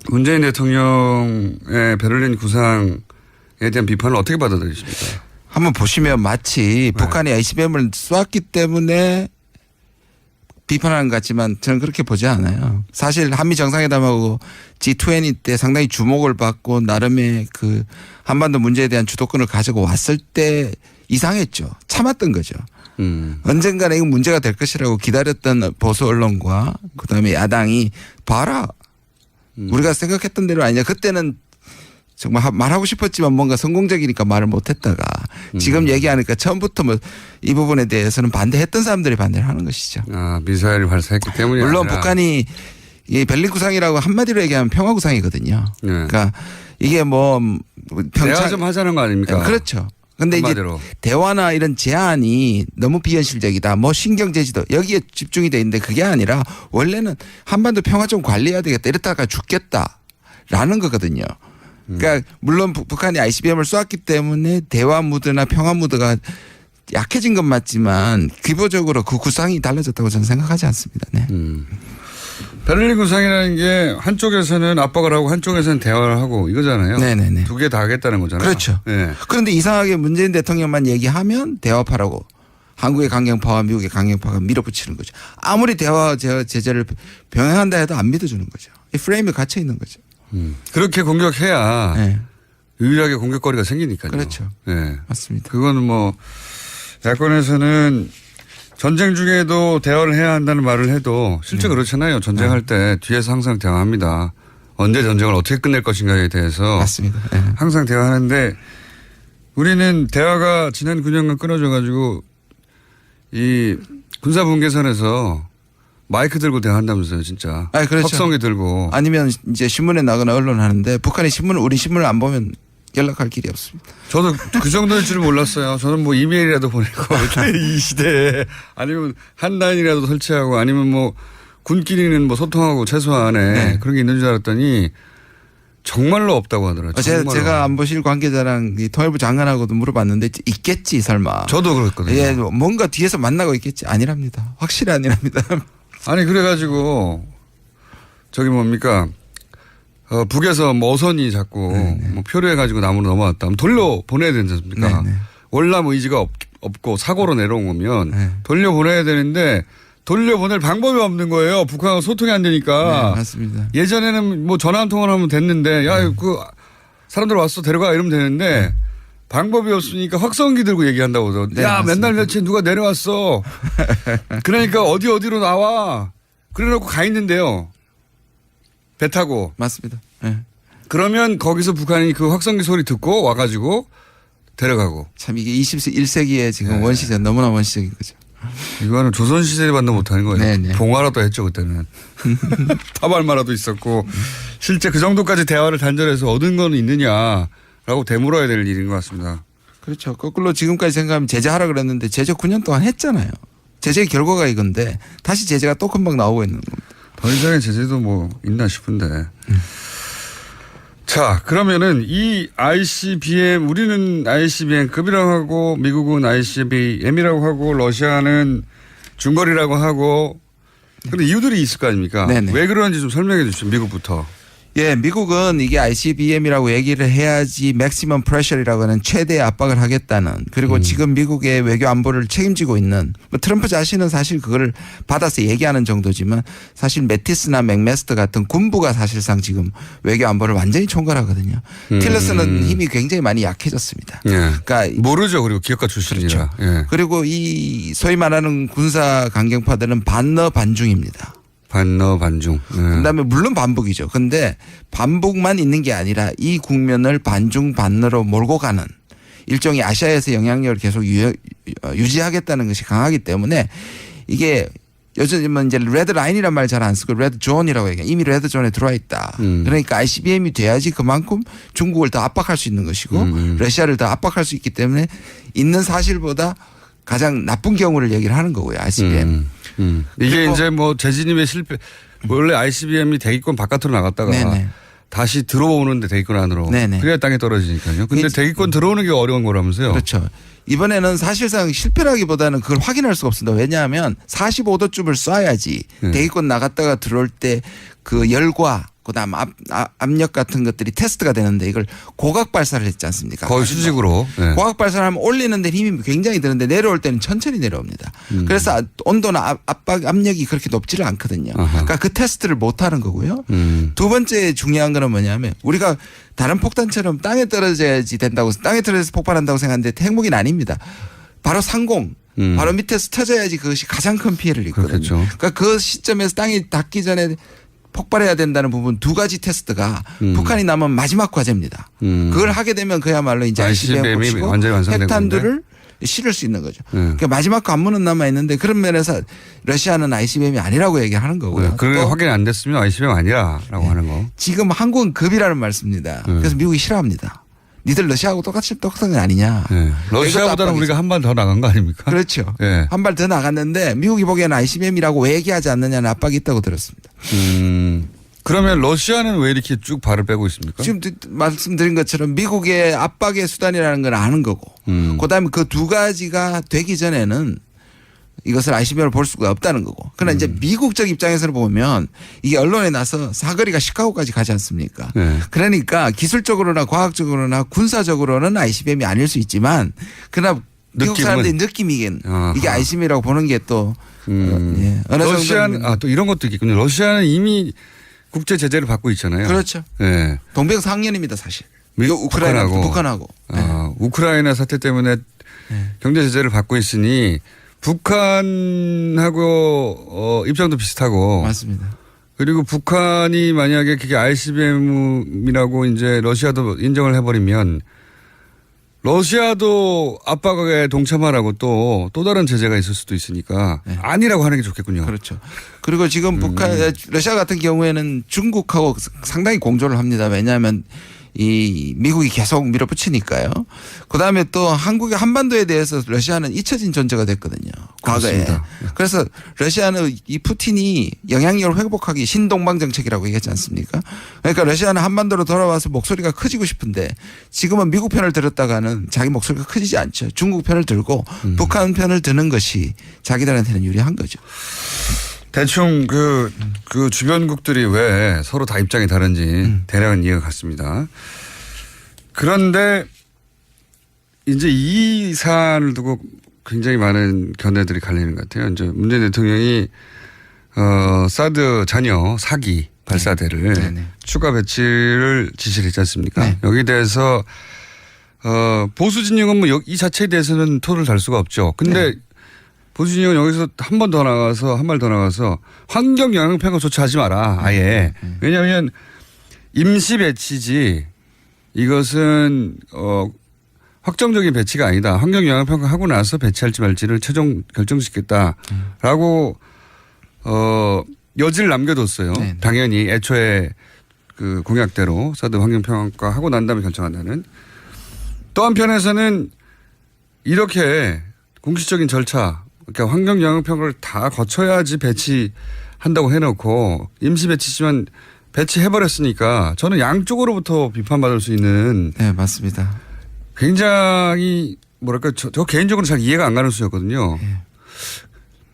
[SPEAKER 8] 문재인 대통령의 베를린 구상에 대한 비판을 어떻게 받아들이십니까?
[SPEAKER 13] 한번 보시면 마치 북한이 ICBM을 쏘았기 때문에 비판하는 것 같지만 저는 그렇게 보지 않아요. 사실 한미 정상회담하고 G20 때 상당히 주목을 받고 나름의 그 한반도 문제에 대한 주도권을 가지고 왔을 때 이상했죠. 참았던 거죠. 언젠가는 이거 문제가 될 것이라고 기다렸던 보수 언론과 그다음에 야당이 봐라. 우리가 생각했던 대로 아니냐. 그때는 정말 말하고 싶었지만 뭔가 성공적이니까 말을 못했다가 지금 얘기하니까 처음부터 뭐 이 부분에 대해서는 반대했던 사람들이 반대를 하는 것이죠.
[SPEAKER 8] 아, 미사일을 발사했기 때문이
[SPEAKER 13] 물론
[SPEAKER 8] 아니라.
[SPEAKER 13] 북한이 이 베를린 구상이라고 한마디로 얘기하면 평화 구상이거든요.
[SPEAKER 8] 네.
[SPEAKER 13] 그러니까 이게 뭐
[SPEAKER 8] 대화 좀 하자는 거 아닙니까?
[SPEAKER 13] 그렇죠. 근데
[SPEAKER 8] 한마디로.
[SPEAKER 13] 이제 대화나 이런 제안이 너무 비현실적이다. 뭐 신경 제지도 여기에 집중이 돼 있는데 그게 아니라 원래는 한반도 평화 좀 관리해야 되겠다. 이랬다가 죽겠다라는 거거든요. 그러니까 물론 북한이 ICBM을 쏘았기 때문에 대화 무드나 평화 무드가 약해진 건 맞지만 기본적으로 그 구상이 달라졌다고 저는 생각하지 않습니다. 네.
[SPEAKER 8] 베를린 구상이라는 게 한쪽에서는 압박을 하고 한쪽에서는 대화를 하고 이거잖아요.
[SPEAKER 13] 네네네.
[SPEAKER 8] 두 개 다 하겠다는 거잖아요.
[SPEAKER 13] 그렇죠.
[SPEAKER 8] 네.
[SPEAKER 13] 그런데 이상하게 문재인 대통령만 얘기하면 대화파라고 한국의 강경파와 미국의 강경파가 밀어붙이는 거죠. 아무리 대화 제재를 병행한다 해도 안 믿어주는 거죠. 이 프레임에 갇혀 있는 거죠.
[SPEAKER 8] 그렇게 공격해야
[SPEAKER 13] 네.
[SPEAKER 8] 유일하게 공격거리가 생기니까요.
[SPEAKER 13] 그렇죠.
[SPEAKER 8] 네.
[SPEAKER 13] 맞습니다.
[SPEAKER 8] 그거는 뭐 야권에서는 전쟁 중에도 대화를 해야 한다는 말을 해도 실제 그렇잖아요. 전쟁할 때 뒤에서 항상 대화합니다. 언제 전쟁을 어떻게 끝낼 것인가에 대해서
[SPEAKER 13] 맞습니다. 네.
[SPEAKER 8] 항상 대화하는데 우리는 대화가 지난 9년간 끊어져 가지고 이 군사분계선에서 마이크 들고 대화한다면서요, 진짜.
[SPEAKER 13] 아니, 그렇죠.
[SPEAKER 8] 확성기 들고.
[SPEAKER 13] 아니면 이제 신문에 나거나 언론 하는데 북한이 우리 신문을 안 보면 연락할 길이 없습니다.
[SPEAKER 8] 저도 그 정도일 줄은 몰랐어요. 저는 뭐 이메일이라도 보내고 이 시대에 아니면 한라인이라도 설치하고 아니면 뭐 군끼리는 뭐 소통하고 최소한에
[SPEAKER 13] 네.
[SPEAKER 8] 그런 게 있는 줄 알았더니 정말로 없다고 하더라고요.
[SPEAKER 13] 제가 안보실 관계자랑 이 통일부 장관하고도 물어봤는데 있겠지 설마.
[SPEAKER 8] 저도 그랬거든요.
[SPEAKER 13] 예, 뭔가 뒤에서 만나고 있겠지. 아니랍니다. 확실히 아니랍니다.
[SPEAKER 8] 아니 그래가지고 저기 뭡니까 북에서 뭐 어선이 자꾸 뭐 표류해가지고 남으로 넘어왔다. 그럼 돌려 보내야 되지 않습니까? 월남 의지가 없고 사고로 내려온 거면 돌려 보내야 되는데 돌려 보낼 방법이 없는 거예요. 북한과 소통이 안 되니까.
[SPEAKER 13] 네, 맞습니다.
[SPEAKER 8] 예전에는 뭐 전화 한 통화를 하면 됐는데 야 그 사람들 왔어 데려가 이러면 되는데 방법이 없으니까 확성기 들고 얘기한다고.
[SPEAKER 13] 네,
[SPEAKER 8] 야
[SPEAKER 13] 맞습니다.
[SPEAKER 8] 맨날 며칠 누가 내려왔어. 그러니까 어디로 나와. 그래놓고 가 있는데요. 배 타고.
[SPEAKER 13] 맞습니다. 네.
[SPEAKER 8] 그러면 거기서 북한이 그 확성기 소리 듣고 와가지고 데려가고.
[SPEAKER 13] 참 이게 21세기에 지금 원시적 너무나 원시적인 거죠.
[SPEAKER 8] 이거는 조선시대에 반도 못하는 거예요.
[SPEAKER 13] 네네.
[SPEAKER 8] 봉화라도 했죠 그때는. 타발마라도 있었고 실제 그 정도까지 대화를 단절해서 얻은 건 있느냐라고 되물어야 될 일인 것 같습니다.
[SPEAKER 13] 그렇죠. 거꾸로 지금까지 생각하면 제재하라 그랬는데 제재 9년 동안 했잖아요. 제재의 결과가 이건데 다시 제재가 또 금방 나오고 있는 겁니다.
[SPEAKER 8] 더 이상의 제재도 뭐 있나 싶은데. 자, 그러면은 이 ICBM, 우리는 ICBM급이라고 하고 미국은 ICBM이라고 하고 러시아는 중거리라고 하고 그런 이유들이 있을 거 아닙니까?
[SPEAKER 13] 네네.
[SPEAKER 8] 왜 그런지 좀 설명해 주시죠. 미국부터.
[SPEAKER 13] 예, 미국은 이게 ICBM이라고 얘기를 해야지 맥시멈 프레셔이라고 하는 최대 압박을 하겠다는 그리고 지금 미국의 외교 안보를 책임지고 있는 뭐 트럼프 자신은 사실 그걸 받아서 얘기하는 정도지만 사실 매티스나 맥메스터 같은 군부가 사실상 지금 외교 안보를 완전히 총괄하거든요. 틸러스는 힘이 굉장히 많이 약해졌습니다.
[SPEAKER 8] 예.
[SPEAKER 13] 그러니까
[SPEAKER 8] 모르죠. 그리고 기업가 출신이라.
[SPEAKER 13] 그렇죠.
[SPEAKER 8] 예.
[SPEAKER 13] 그리고 이 소위 말하는 군사 강경파들은 반러 반중입니다.
[SPEAKER 8] 반러 반중. 예.
[SPEAKER 13] 그다음에 물론 반북이죠. 근데 반북만 있는 게 아니라 이 국면을 반중 반러로 몰고 가는 일종의 아시아에서 영향력을 계속 유지하겠다는 것이 강하기 때문에 이게 요즘은 이제 레드 라인이란 말 잘 안 쓰고 레드 존이라고 얘기해요. 이미 레드 존에 들어와 있다. 그러니까 ICBM이 돼야지 그만큼 중국을 더 압박할 수 있는 것이고 러시아를 더 압박할 수 있기 때문에 있는 사실보다 가장 나쁜 경우를 얘기를 하는 거고요. ICBM.
[SPEAKER 8] 이게 이제 뭐 재진입의 실패 원래 ICBM이 대기권 바깥으로 나갔다가
[SPEAKER 13] 네네.
[SPEAKER 8] 다시 들어오는데 대기권 안으로.
[SPEAKER 13] 네네.
[SPEAKER 8] 그래야 땅에 떨어지니까요. 근데 대기권 들어오는 게 어려운 거라면서요.
[SPEAKER 13] 그렇죠. 이번에는 사실상 실패라기보다는 그걸 확인할 수가 없습니다. 왜냐하면 45도쯤을 쏴야지 대기권 나갔다가 들어올 때 그 열과 그다음 압력 같은 것들이 테스트가 되는데 이걸 고각 발사를 했지 않습니까?
[SPEAKER 8] 거의 수직으로. 네.
[SPEAKER 13] 고각 발사를 하면 올리는 데 힘이 굉장히 드는데 내려올 때는 천천히 내려옵니다. 그래서 온도나 압박 압력이 그렇게 높지를 않거든요. 그러니까 그 테스트를 못 하는 거고요. 두 번째 중요한 거는 뭐냐면 우리가 다른 폭탄처럼 땅에 떨어져야지 된다고 땅에 떨어져서 폭발한다고 생각하는데 핵무기는 아닙니다. 바로 상공. 바로 밑에서 터져야지 그것이 가장 큰 피해를 입거든요.
[SPEAKER 8] 그렇겠죠.
[SPEAKER 13] 그러니까 그 시점에서 땅이 닿기 전에 폭발해야 된다는 부분 두 가지 테스트가 북한이 남은 마지막 과제입니다. 그걸 하게 되면 그야말로 이제 ICBM이
[SPEAKER 8] 완전히 완성된
[SPEAKER 13] 핵탄두를 실을 수 있는 거죠. 그러니까 마지막 관문은 남아 있는데 그런 면에서 러시아는 ICBM이 아니라고 얘기하는 거고요.
[SPEAKER 8] 그게 확인이 안 됐으면 ICBM 아니라라고 하는 거.
[SPEAKER 13] 지금 한국은 급이라는 말씀입니다. 그래서 미국이 싫어합니다. 니들 러시아하고 똑같은 건 아니냐.
[SPEAKER 8] 러시아보다는 우리가 한 발 더 나간 거 아닙니까?
[SPEAKER 13] 그렇죠. 한 발 더 나갔는데 미국이 보기에는 ICBM이라고 왜 얘기하지 않느냐는 압박이 있다고 들었습니다.
[SPEAKER 8] 그러면 러시아는 왜 이렇게 쭉 발을 빼고 있습니까?
[SPEAKER 13] 지금 말씀드린 것처럼 미국의 압박의 수단이라는 걸 아는 거고 그다음에 그 두 가지가 되기 전에는 이것을 ICBM을 볼 수가 없다는 거고. 그러나 이제 미국적 입장에서 보면 이게 언론에 나서 사거리가 시카고까지 가지 않습니까? 그러니까 기술적으로나 과학적으로나 군사적으로는 ICBM이 아닐 수 있지만 그러나 미국 사람들이 느낌이긴 이게 ICBM이라고 보는 게 또
[SPEAKER 8] 러시아는 또 이런 것도 있겠군요. 러시아는 이미 국제 제재를 받고 있잖아요.
[SPEAKER 13] 그렇죠.
[SPEAKER 8] 네.
[SPEAKER 13] 동병상련입니다 사실.
[SPEAKER 8] 북한하고. 우크라이나 사태 때문에 경제 제재를 받고 있으니 북한하고 입장도 비슷하고.
[SPEAKER 13] 맞습니다.
[SPEAKER 8] 그리고 북한이 만약에 그게 ICBM이라고 이제 러시아도 인정을 해버리면 러시아도 압박에 동참하라고 또 다른 제재가 있을 수도 있으니까 아니라고 하는 게 좋겠군요.
[SPEAKER 13] 그렇죠. 그리고 지금 러시아 같은 경우에는 중국하고 상당히 공조를 합니다. 왜냐하면 이 미국이 계속 밀어붙이니까요. 그다음에 또 한국의 한반도에 대해서 러시아는 잊혀진 존재가 됐거든요. 과거에.
[SPEAKER 8] 그렇습니다.
[SPEAKER 13] 그래서 러시아는 이 푸틴이 영향력을 회복하기 신동방 정책이라고 얘기하지 않습니까? 그러니까 러시아는 한반도로 돌아와서 목소리가 커지고 싶은데 지금은 미국 편을 들었다가는 자기 목소리가 커지지 않죠. 중국 편을 들고 북한 편을 드는 것이 자기들한테는 유리한 거죠.
[SPEAKER 8] 대충 그 주변국들이 왜 서로 다 입장이 다른지 대략은 이해가 갔습니다. 그런데 이제 이 사안을 두고 굉장히 많은 견해들이 갈리는 것 같아요. 이제 문재인 대통령이 사드 잔여 4기 발사대를 추가 배치를 지시를 했지 않습니까? 여기에 대해서 보수 진영은 뭐 이 자체에 대해서는 토를 달 수가 없죠. 근데 보수 진영은 여기서 한 발 더 나가서 환경 영향 평가조차 하지 마라. 아예. 왜냐하면 임시 배치지 이것은 확정적인 배치가 아니다. 환경 영향 평가하고 나서 배치할지 말지를 최종 결정짓겠다라고 여지를 남겨뒀어요. 당연히 애초에 그 공약대로 사드 환경 평가하고 난 다음에 결정한다는. 또 한편에서는 이렇게 공식적인 절차, 그러니까 환경 영향 평가를 다 거쳐야지 배치한다고 해놓고 임시 배치지만 배치해버렸으니까 저는 양쪽으로부터 비판받을 수 있는.
[SPEAKER 13] 네, 맞습니다.
[SPEAKER 8] 굉장히 뭐랄까 저 개인적으로 잘 이해가 안 가는 수였거든요.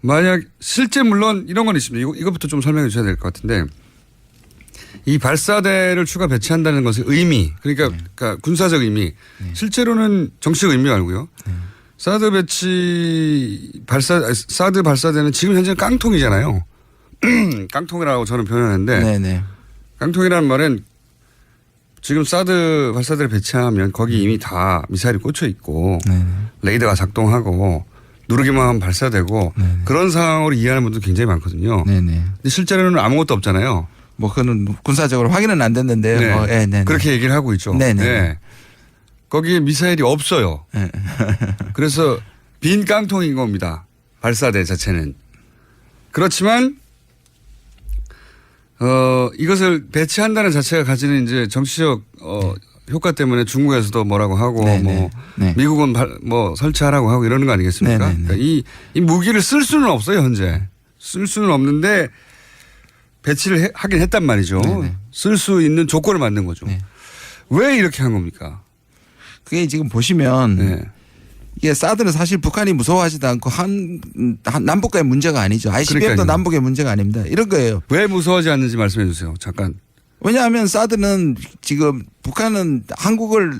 [SPEAKER 8] 만약 실제 물론 이런 건 있습니다. 이것부터 좀 설명해 주셔야 될 것 같은데 이 발사대를 추가 배치한다는 것의 의미 그러니까 군사적 의미 실제로는 정치적 의미 말고요. 사드 발사대는 지금 현재 깡통이잖아요. 깡통이라고 저는 표현하는데 깡통이라는 말은 지금 사드 발사대를 배치하면 거기 이미 다 미사일이 꽂혀 있고 레이더가 작동하고 누르기만 하면 발사되고 그런 상황으로 이해하는 분도 굉장히 많거든요. 근데 실제로는 아무것도 없잖아요.
[SPEAKER 13] 뭐 그거는 군사적으로 확인은 안 됐는데요.
[SPEAKER 8] 그렇게 얘기를 하고 있죠. 거기에 미사일이 없어요. 그래서 빈 깡통인 겁니다. 발사대 자체는. 그렇지만 이것을 배치한다는 자체가 가지는 이제 정치적 효과 때문에 중국에서도 뭐라고 하고 미국은 뭐 설치하라고 하고 이러는 거 아니겠습니까? 그러니까 이 무기를 쓸 수는 없어요 현재. 쓸 수는 없는데 배치를 하긴 했단 말이죠.
[SPEAKER 13] 네네.
[SPEAKER 8] 쓸 수 있는 조건을 만든 거죠.
[SPEAKER 13] 네.
[SPEAKER 8] 왜 이렇게 한 겁니까?
[SPEAKER 13] 그게 지금 보시면
[SPEAKER 8] 네.
[SPEAKER 13] 이게 사드는 사실 북한이 무서워하지도 않고 남북과의 문제가 아니죠. ICBM도
[SPEAKER 8] 그러니까요.
[SPEAKER 13] 남북의 문제가 아닙니다. 이런 거예요.
[SPEAKER 8] 왜 무서워하지 않는지 말씀해 주세요. 잠깐.
[SPEAKER 13] 왜냐하면 사드는 지금 북한은 한국을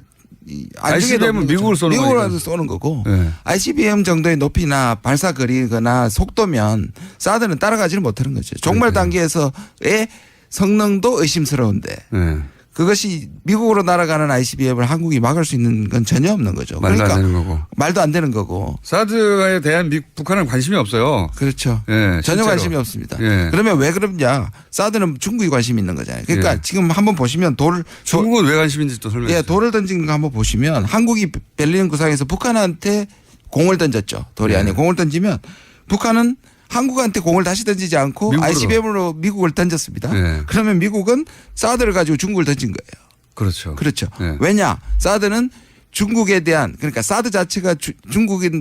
[SPEAKER 8] ICBM은 미국을 쏘는 거니까.
[SPEAKER 13] 미국으로 쏘는 거고
[SPEAKER 8] 네.
[SPEAKER 13] ICBM 정도의 높이나 발사 거리거나 속도면 사드는 따라가지를 못하는 거죠. 종말 단계에서의 성능도 의심스러운데
[SPEAKER 8] 네.
[SPEAKER 13] 그것이 미국으로 날아가는 ICBM을 한국이 막을 수 있는 건 전혀 없는 거죠.
[SPEAKER 8] 말도 안 되는 거고.
[SPEAKER 13] 말도 안 되는 거고.
[SPEAKER 8] 사드에 대한 북한은 관심이 없어요.
[SPEAKER 13] 그렇죠.
[SPEAKER 8] 예,
[SPEAKER 13] 전혀
[SPEAKER 8] 실제로.
[SPEAKER 13] 관심이 없습니다.
[SPEAKER 8] 예.
[SPEAKER 13] 그러면 왜 그러냐? 사드는 중국이 관심이 있는 거잖아요. 그러니까
[SPEAKER 8] 예.
[SPEAKER 13] 지금 한번 보시면
[SPEAKER 8] 중국은 왜 관심인지 또 설명해 주세요.
[SPEAKER 13] 돌을 던진 거 한번 보시면 한국이 베를린 구상에서 북한한테 공을 던졌죠. 돌이
[SPEAKER 8] 예.
[SPEAKER 13] 아니고 공을 던지면 북한은 한국한테 공을 다시 던지지 않고
[SPEAKER 8] 미국으로.
[SPEAKER 13] ICBM으로 미국을 던졌습니다.
[SPEAKER 8] 예.
[SPEAKER 13] 그러면 미국은 사드를 가지고 중국을 던진 거예요.
[SPEAKER 8] 그렇죠.
[SPEAKER 13] 그렇죠.
[SPEAKER 8] 예.
[SPEAKER 13] 왜냐? 사드는 중국에 대한 그러니까 사드 자체가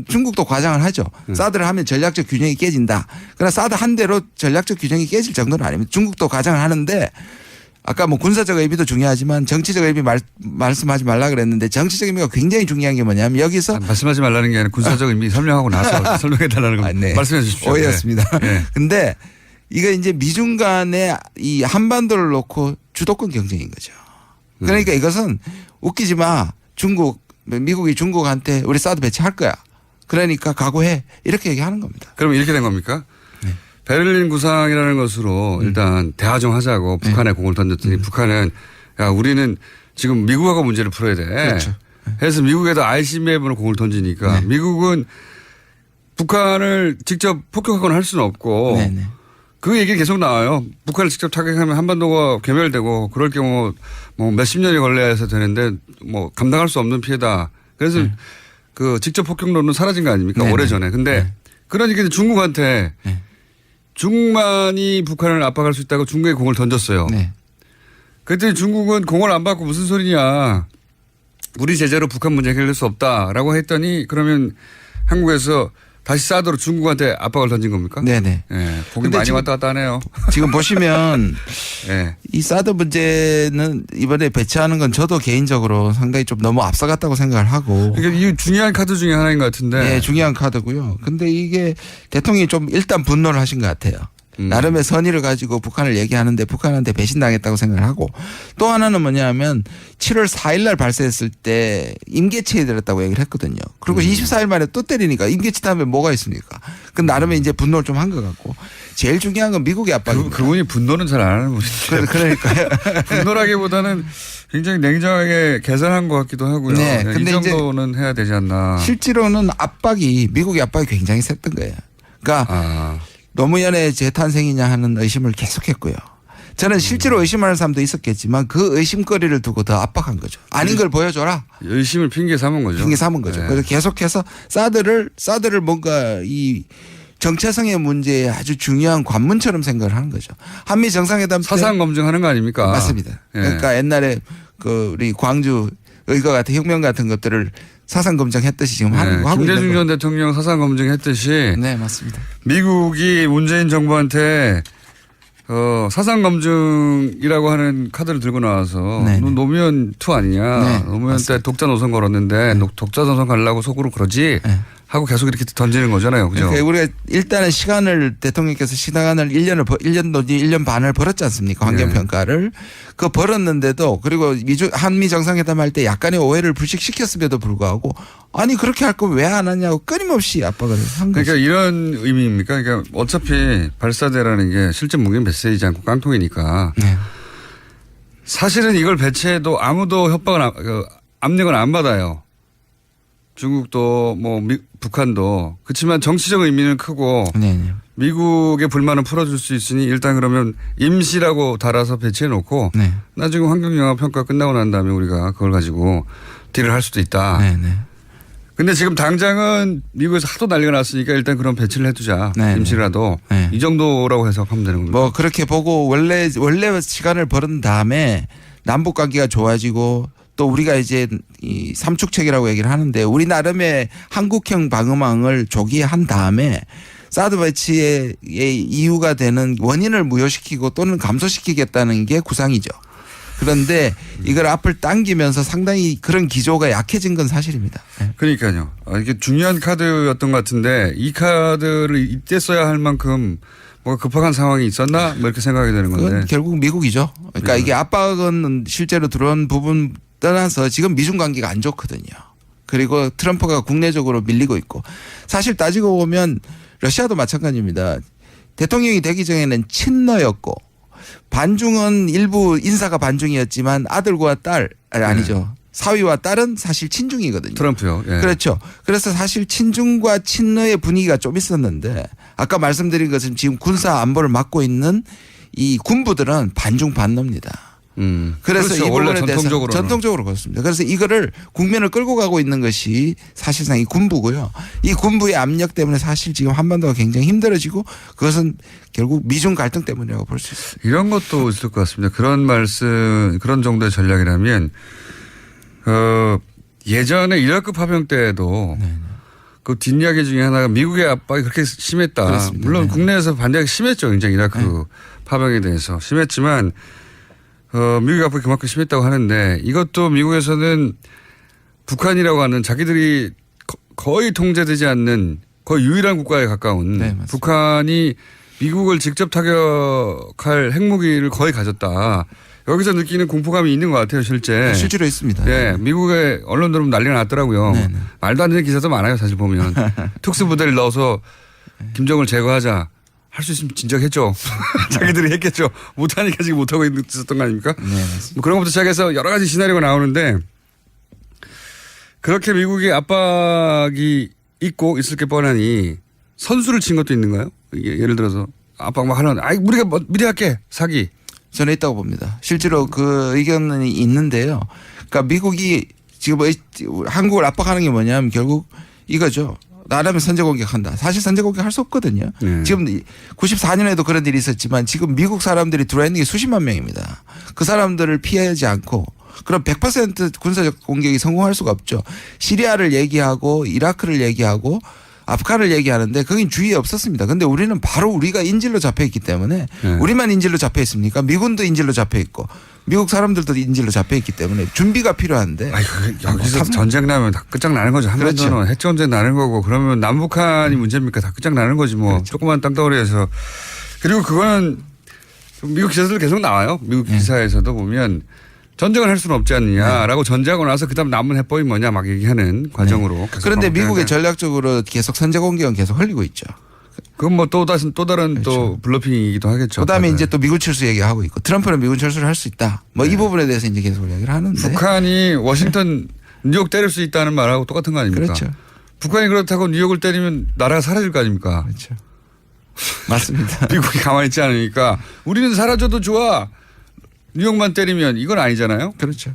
[SPEAKER 13] 중국도 과장을 하죠. 사드를 하면 전략적 균형이 깨진다. 그러나 사드 한 대로 전략적 균형이 깨질 정도는 아닙니다. 중국도 과장을 하는데 아까 뭐 군사적 의미도 중요하지만 정치적 의미 말씀하지 말라 그랬는데 정치적 의미가 굉장히 중요한 게 뭐냐면 여기서
[SPEAKER 8] 말씀하지 말라는 게 아니라 군사적 의미 설명하고 나서 설명해 달라는 거
[SPEAKER 13] 네.
[SPEAKER 8] 말씀해 주십시오.
[SPEAKER 13] 오해였습니다.
[SPEAKER 8] 네.
[SPEAKER 13] 근데 이거 이제 미중 간의 이 한반도를 놓고 주도권 경쟁인 거죠. 그러니까 이것은 웃기지 마. 미국이 중국한테 우리 사드 배치할 거야. 그러니까 각오해. 이렇게 얘기하는 겁니다.
[SPEAKER 8] 그럼 이렇게 된 겁니까?
[SPEAKER 13] 네.
[SPEAKER 8] 베를린 구상이라는 것으로 일단 대화정하자고 북한에 공을 던졌더니 북한은 야 우리는 지금 미국하고 문제를 풀어야 돼.
[SPEAKER 13] 그렇죠.
[SPEAKER 8] 해서 미국에다 ICBM으로 공을 던지니까 미국은 북한을 직접 폭격하거나 할 수는 없고
[SPEAKER 13] 네네.
[SPEAKER 8] 그 얘기 계속 나와요. 북한을 직접 타격하면 한반도가 괴멸되고 그럴 경우 뭐 몇십 년이 걸려야 해서 되는데 뭐 감당할 수 없는 피해다. 그래서 그 직접 폭격론은 사라진 거 아닙니까?
[SPEAKER 13] 네네.
[SPEAKER 8] 오래전에. 근데 그러니까 중국한테 중국만이 북한을 압박할 수 있다고 중국에 공을 던졌어요.
[SPEAKER 13] 네.
[SPEAKER 8] 그랬더니 중국은 공을 안 받고 무슨 소리냐. 우리 제재로 북한 문제 해결될 수 없다라고 했더니 그러면 한국에서 다시 사드로 중국한테 압박을 던진 겁니까?
[SPEAKER 13] 네네.
[SPEAKER 8] 예, 보기 많이 왔다 갔다 하네요.
[SPEAKER 13] 지금 보시면
[SPEAKER 8] 예.
[SPEAKER 13] 이 사드 문제는 이번에 배치하는 건 저도 개인적으로 상당히 좀 너무 앞서갔다고 생각을 하고.
[SPEAKER 8] 그러니까 이 중요한 카드 중에 하나인 것 같은데.
[SPEAKER 13] 네, 중요한 카드고요. 근데 이게 대통령이 좀 일단 분노를 하신 것 같아요. 나름의 선의를 가지고 북한을 얘기하는데 북한한테 배신당했다고 생각을 하고 또 하나는 뭐냐면 7월 4일 날 발사했을 때 임계치에 들었다고 얘기를 했거든요. 그리고 24일 만에 또 때리니까 임계치 다음에 뭐가 있습니까? 그 나름의 이제 분노를 좀 한 것 같고 제일 중요한 건 미국의 압박입니다.
[SPEAKER 8] 그분이 분노는 잘 안 하는 분인데.
[SPEAKER 13] 그러니까요.
[SPEAKER 8] 분노라기보다는 굉장히 냉정하게 계산한 것 같기도 하고요.
[SPEAKER 13] 네, 근데
[SPEAKER 8] 이 정도는 해야 되지 않나.
[SPEAKER 13] 실제로는 미국의 압박이 굉장히 셌던 거예요. 그러니까 노무현의 재탄생이냐 하는 의심을 계속했고요. 저는 실제로 의심하는 사람도 있었겠지만 그 의심거리를 두고 더 압박한 거죠. 아닌 걸 보여줘라.
[SPEAKER 8] 의심을 핑계 삼은 거죠.
[SPEAKER 13] 핑계 삼은 거죠.
[SPEAKER 8] 네.
[SPEAKER 13] 그래서 계속해서 사드를 뭔가 이 정체성의 문제에 아주 중요한 관문처럼 생각을 하는 거죠. 한미 정상회담 때
[SPEAKER 8] 사상 검증하는 거 아닙니까?
[SPEAKER 13] 맞습니다.
[SPEAKER 8] 예.
[SPEAKER 13] 그러니까 옛날에 그 우리 광주 의거 같은 혁명 같은 것들을 사상 검증했듯이 지금 하는 거 하고 있는
[SPEAKER 8] 김대중
[SPEAKER 13] 거.
[SPEAKER 8] 전 대통령 사상 검증했듯이
[SPEAKER 13] 네, 맞습니다.
[SPEAKER 8] 미국이 문재인 정부한테 사상 검증이라고 하는 카드를 들고 나와서
[SPEAKER 13] 네,
[SPEAKER 8] 너 노무현 투 아니냐.
[SPEAKER 13] 네,
[SPEAKER 8] 노무현 때 독자 노선 걸었는데 독자 노선 가려고 속으로 그러지 하고 계속 이렇게 던지는 거잖아요. 그죠?
[SPEAKER 13] 그러니까 우리가 일단은 대통령께서 시간을 1년 반을 벌었지 않습니까? 환경평가를. 그거 벌었는데도 그리고 한미 정상회담 할 때 약간의 오해를 불식시켰음에도 불구하고 아니 그렇게 할 거면 왜 안 하냐고 끊임없이 압박을 한 거죠.
[SPEAKER 8] 그러니까 이런 의미입니까? 그러니까 어차피 발사대라는 게 실제 무기는 배치되지 않고 깡통이니까 사실은 이걸 배치해도 아무도 압력을 안 받아요. 중국도 북한도. 그렇지만 정치적 의미는 크고 미국의 불만을 풀어줄 수 있으니 일단 그러면 임시라고 달아서 배치해 놓고 나중에 환경영향 평가 끝나고 난 다음에 우리가 그걸 가지고 딜을 할 수도 있다. 근데 지금 당장은 미국에서 하도 난리가 났으니까 일단 그런 배치를 해두자. 임시라도. 이 정도라고 해석하면 되는 겁니다.
[SPEAKER 13] 뭐 그렇게 보고 원래 시간을 벌은 다음에 남북 관계가 좋아지고 또 우리가 이제 이 삼축책이라고 얘기를 하는데 우리 나름의 한국형 방어망을 조기에 한 다음에 사드 배치의 이유가 되는 원인을 무효시키고 또는 감소시키겠다는 게 구상이죠. 그런데 이걸 앞을 당기면서 상당히 그런 기조가 약해진 건 사실입니다.
[SPEAKER 8] 그러니까요. 이게 중요한 카드였던 것 같은데 이 카드를 이때 써야 할 만큼 뭐가 급박한 상황이 있었나? 뭐 이렇게 생각이 되는 건데.
[SPEAKER 13] 그건 결국 미국이죠. 그러니까 이게 압박은 실제로 들어온 부분 떠나서 지금 미중 관계가 안 좋거든요. 그리고 트럼프가 국내적으로 밀리고 있고 사실 따지고 보면 러시아도 마찬가지입니다. 대통령이 되기 전에는 친러였고 반중은 일부 인사가 반중이었지만 아들과 딸 아니죠. 사위와 딸은 사실 친중이거든요.
[SPEAKER 8] 트럼프요. 예.
[SPEAKER 13] 그렇죠. 그래서 사실 친중과 친러의 분위기가 좀 있었는데 아까 말씀드린 것처럼 지금 군사 안보를 맡고 있는 이 군부들은 반중 반러입니다. 그래서
[SPEAKER 8] 그렇죠.
[SPEAKER 13] 이 부분에
[SPEAKER 8] 원래
[SPEAKER 13] 대해서 전통적으로 그렇습니다. 그래서 이거를 국면을 끌고 가고 있는 것이 사실상 이 군부고요. 이 군부의 압력 때문에 사실 지금 한반도가 굉장히 힘들어지고 그것은 결국 미중 갈등 때문이라고 볼 수 있습니다.
[SPEAKER 8] 이런 것도 있을 것 같습니다. 그런 말씀, 그런 정도의 전략이라면 예전에 이라크 파병 때에도 그 뒷이야기 중에 하나가 미국의 압박이 그렇게 심했다.
[SPEAKER 13] 그렇습니다.
[SPEAKER 8] 물론 국내에서 반대가 심했죠. 굉장히 이라크 파병에 대해서 심했지만 미국의 압박이 그만큼 심했다고 하는데 이것도 미국에서는 북한이라고 하는 자기들이 거의 통제되지 않는 거의 유일한 국가에 가까운 북한이 미국을 직접 타격할 핵무기를 거의 가졌다. 여기서 느끼는 공포감이 있는 것 같아요, 실제.
[SPEAKER 13] 실제로 있습니다.
[SPEAKER 8] 네, 미국의 언론들은 난리가 났더라고요. 말도 안 되는 기사도 많아요, 사실 보면. 특수부대를 넣어서 김정을 제거하자. 할 수 있으면 진작 했죠. 자기들이 했겠죠. 못하니까 지금 못하고 있었던 거 아닙니까? 뭐 그런 것부터 시작해서 여러 가지 시나리오가 나오는데 그렇게 미국의 압박이 있고 있을 게 뻔하니 선수를 친 것도 있는가요? 예를 들어서 압박 막 하는 우리가 미리 할게 사기.
[SPEAKER 13] 저는 있다고 봅니다. 실제로 그 의견이 있는데요. 그러니까 미국이 지금 한국을 압박하는 게 뭐냐면 결국 이거죠. 나라면 선제 공격한다. 사실 선제 공격할 수 없거든요. 지금 94년에도 그런 일이 있었지만 지금 미국 사람들이 들어와 있는 게 수십만 명입니다. 그 사람들을 피하지 않고 그럼 100% 군사적 공격이 성공할 수가 없죠. 시리아를 얘기하고 이라크를 얘기하고 아프간을 얘기하는데 거긴 주의에 없었습니다. 그런데 우리는 바로 우리가 인질로 잡혀 있기 때문에 우리만 인질로 잡혀 있습니까? 미군도 인질로 잡혀 있고 미국 사람들도 인질로 잡혀 있기 때문에 준비가 필요한데.
[SPEAKER 8] 여기서 전쟁 나면 다 끝장나는 거죠. 한반도는
[SPEAKER 13] 그렇죠.
[SPEAKER 8] 핵전쟁 나는 거고 그러면 남북한이 문제입니까? 다 끝장나는 거지 뭐.
[SPEAKER 13] 그렇죠.
[SPEAKER 8] 조그만 땅덩어리에서. 그리고 그거는 미국 기사들 계속 나와요. 미국 기사에서도 보면 전쟁을 할 수는 없지 않느냐라고 전제하고 나서 그다음 남은 해법이 뭐냐 막 얘기하는 과정으로.
[SPEAKER 13] 그런데 미국의 전략적으로 계속 선제 공격은 계속 흘리고 있죠.
[SPEAKER 8] 그건 뭐 또 다른
[SPEAKER 13] 그렇죠.
[SPEAKER 8] 또 블러핑이기도 하겠죠.
[SPEAKER 13] 그다음에 이제 또 미군 철수 얘기하고 있고 트럼프는 미군 철수를 할 수 있다. 뭐 이 부분에 대해서 이제 계속 이야기를 하는데.
[SPEAKER 8] 북한이 워싱턴 뉴욕 때릴 수 있다는 말하고 똑같은 거 아닙니까?
[SPEAKER 13] 그렇죠.
[SPEAKER 8] 북한이 그렇다고 뉴욕을 때리면 나라가 사라질 거 아닙니까?
[SPEAKER 13] 그렇죠. 맞습니다.
[SPEAKER 8] 미국이 가만히 있지 않으니까 우리는 사라져도 좋아. 뉴욕만 때리면 이건 아니잖아요.
[SPEAKER 13] 그렇죠.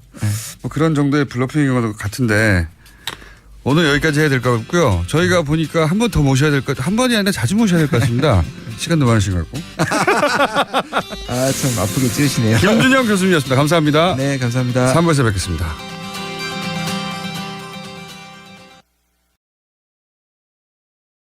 [SPEAKER 8] 뭐 그런 정도의 블러핑인 것 같은데 오늘 여기까지 해야 될 것 같고요. 저희가 보니까 한 번 더 모셔야 될 것, 한 번이 아니라 자주 모셔야 될 것 같습니다. 시간도 많으신 것 같고.
[SPEAKER 13] 참 아프게 찌르시네요.
[SPEAKER 8] 김준영 교수님이었습니다. 감사합니다.
[SPEAKER 13] 네, 감사합니다.
[SPEAKER 8] 3부에서 뵙겠습니다.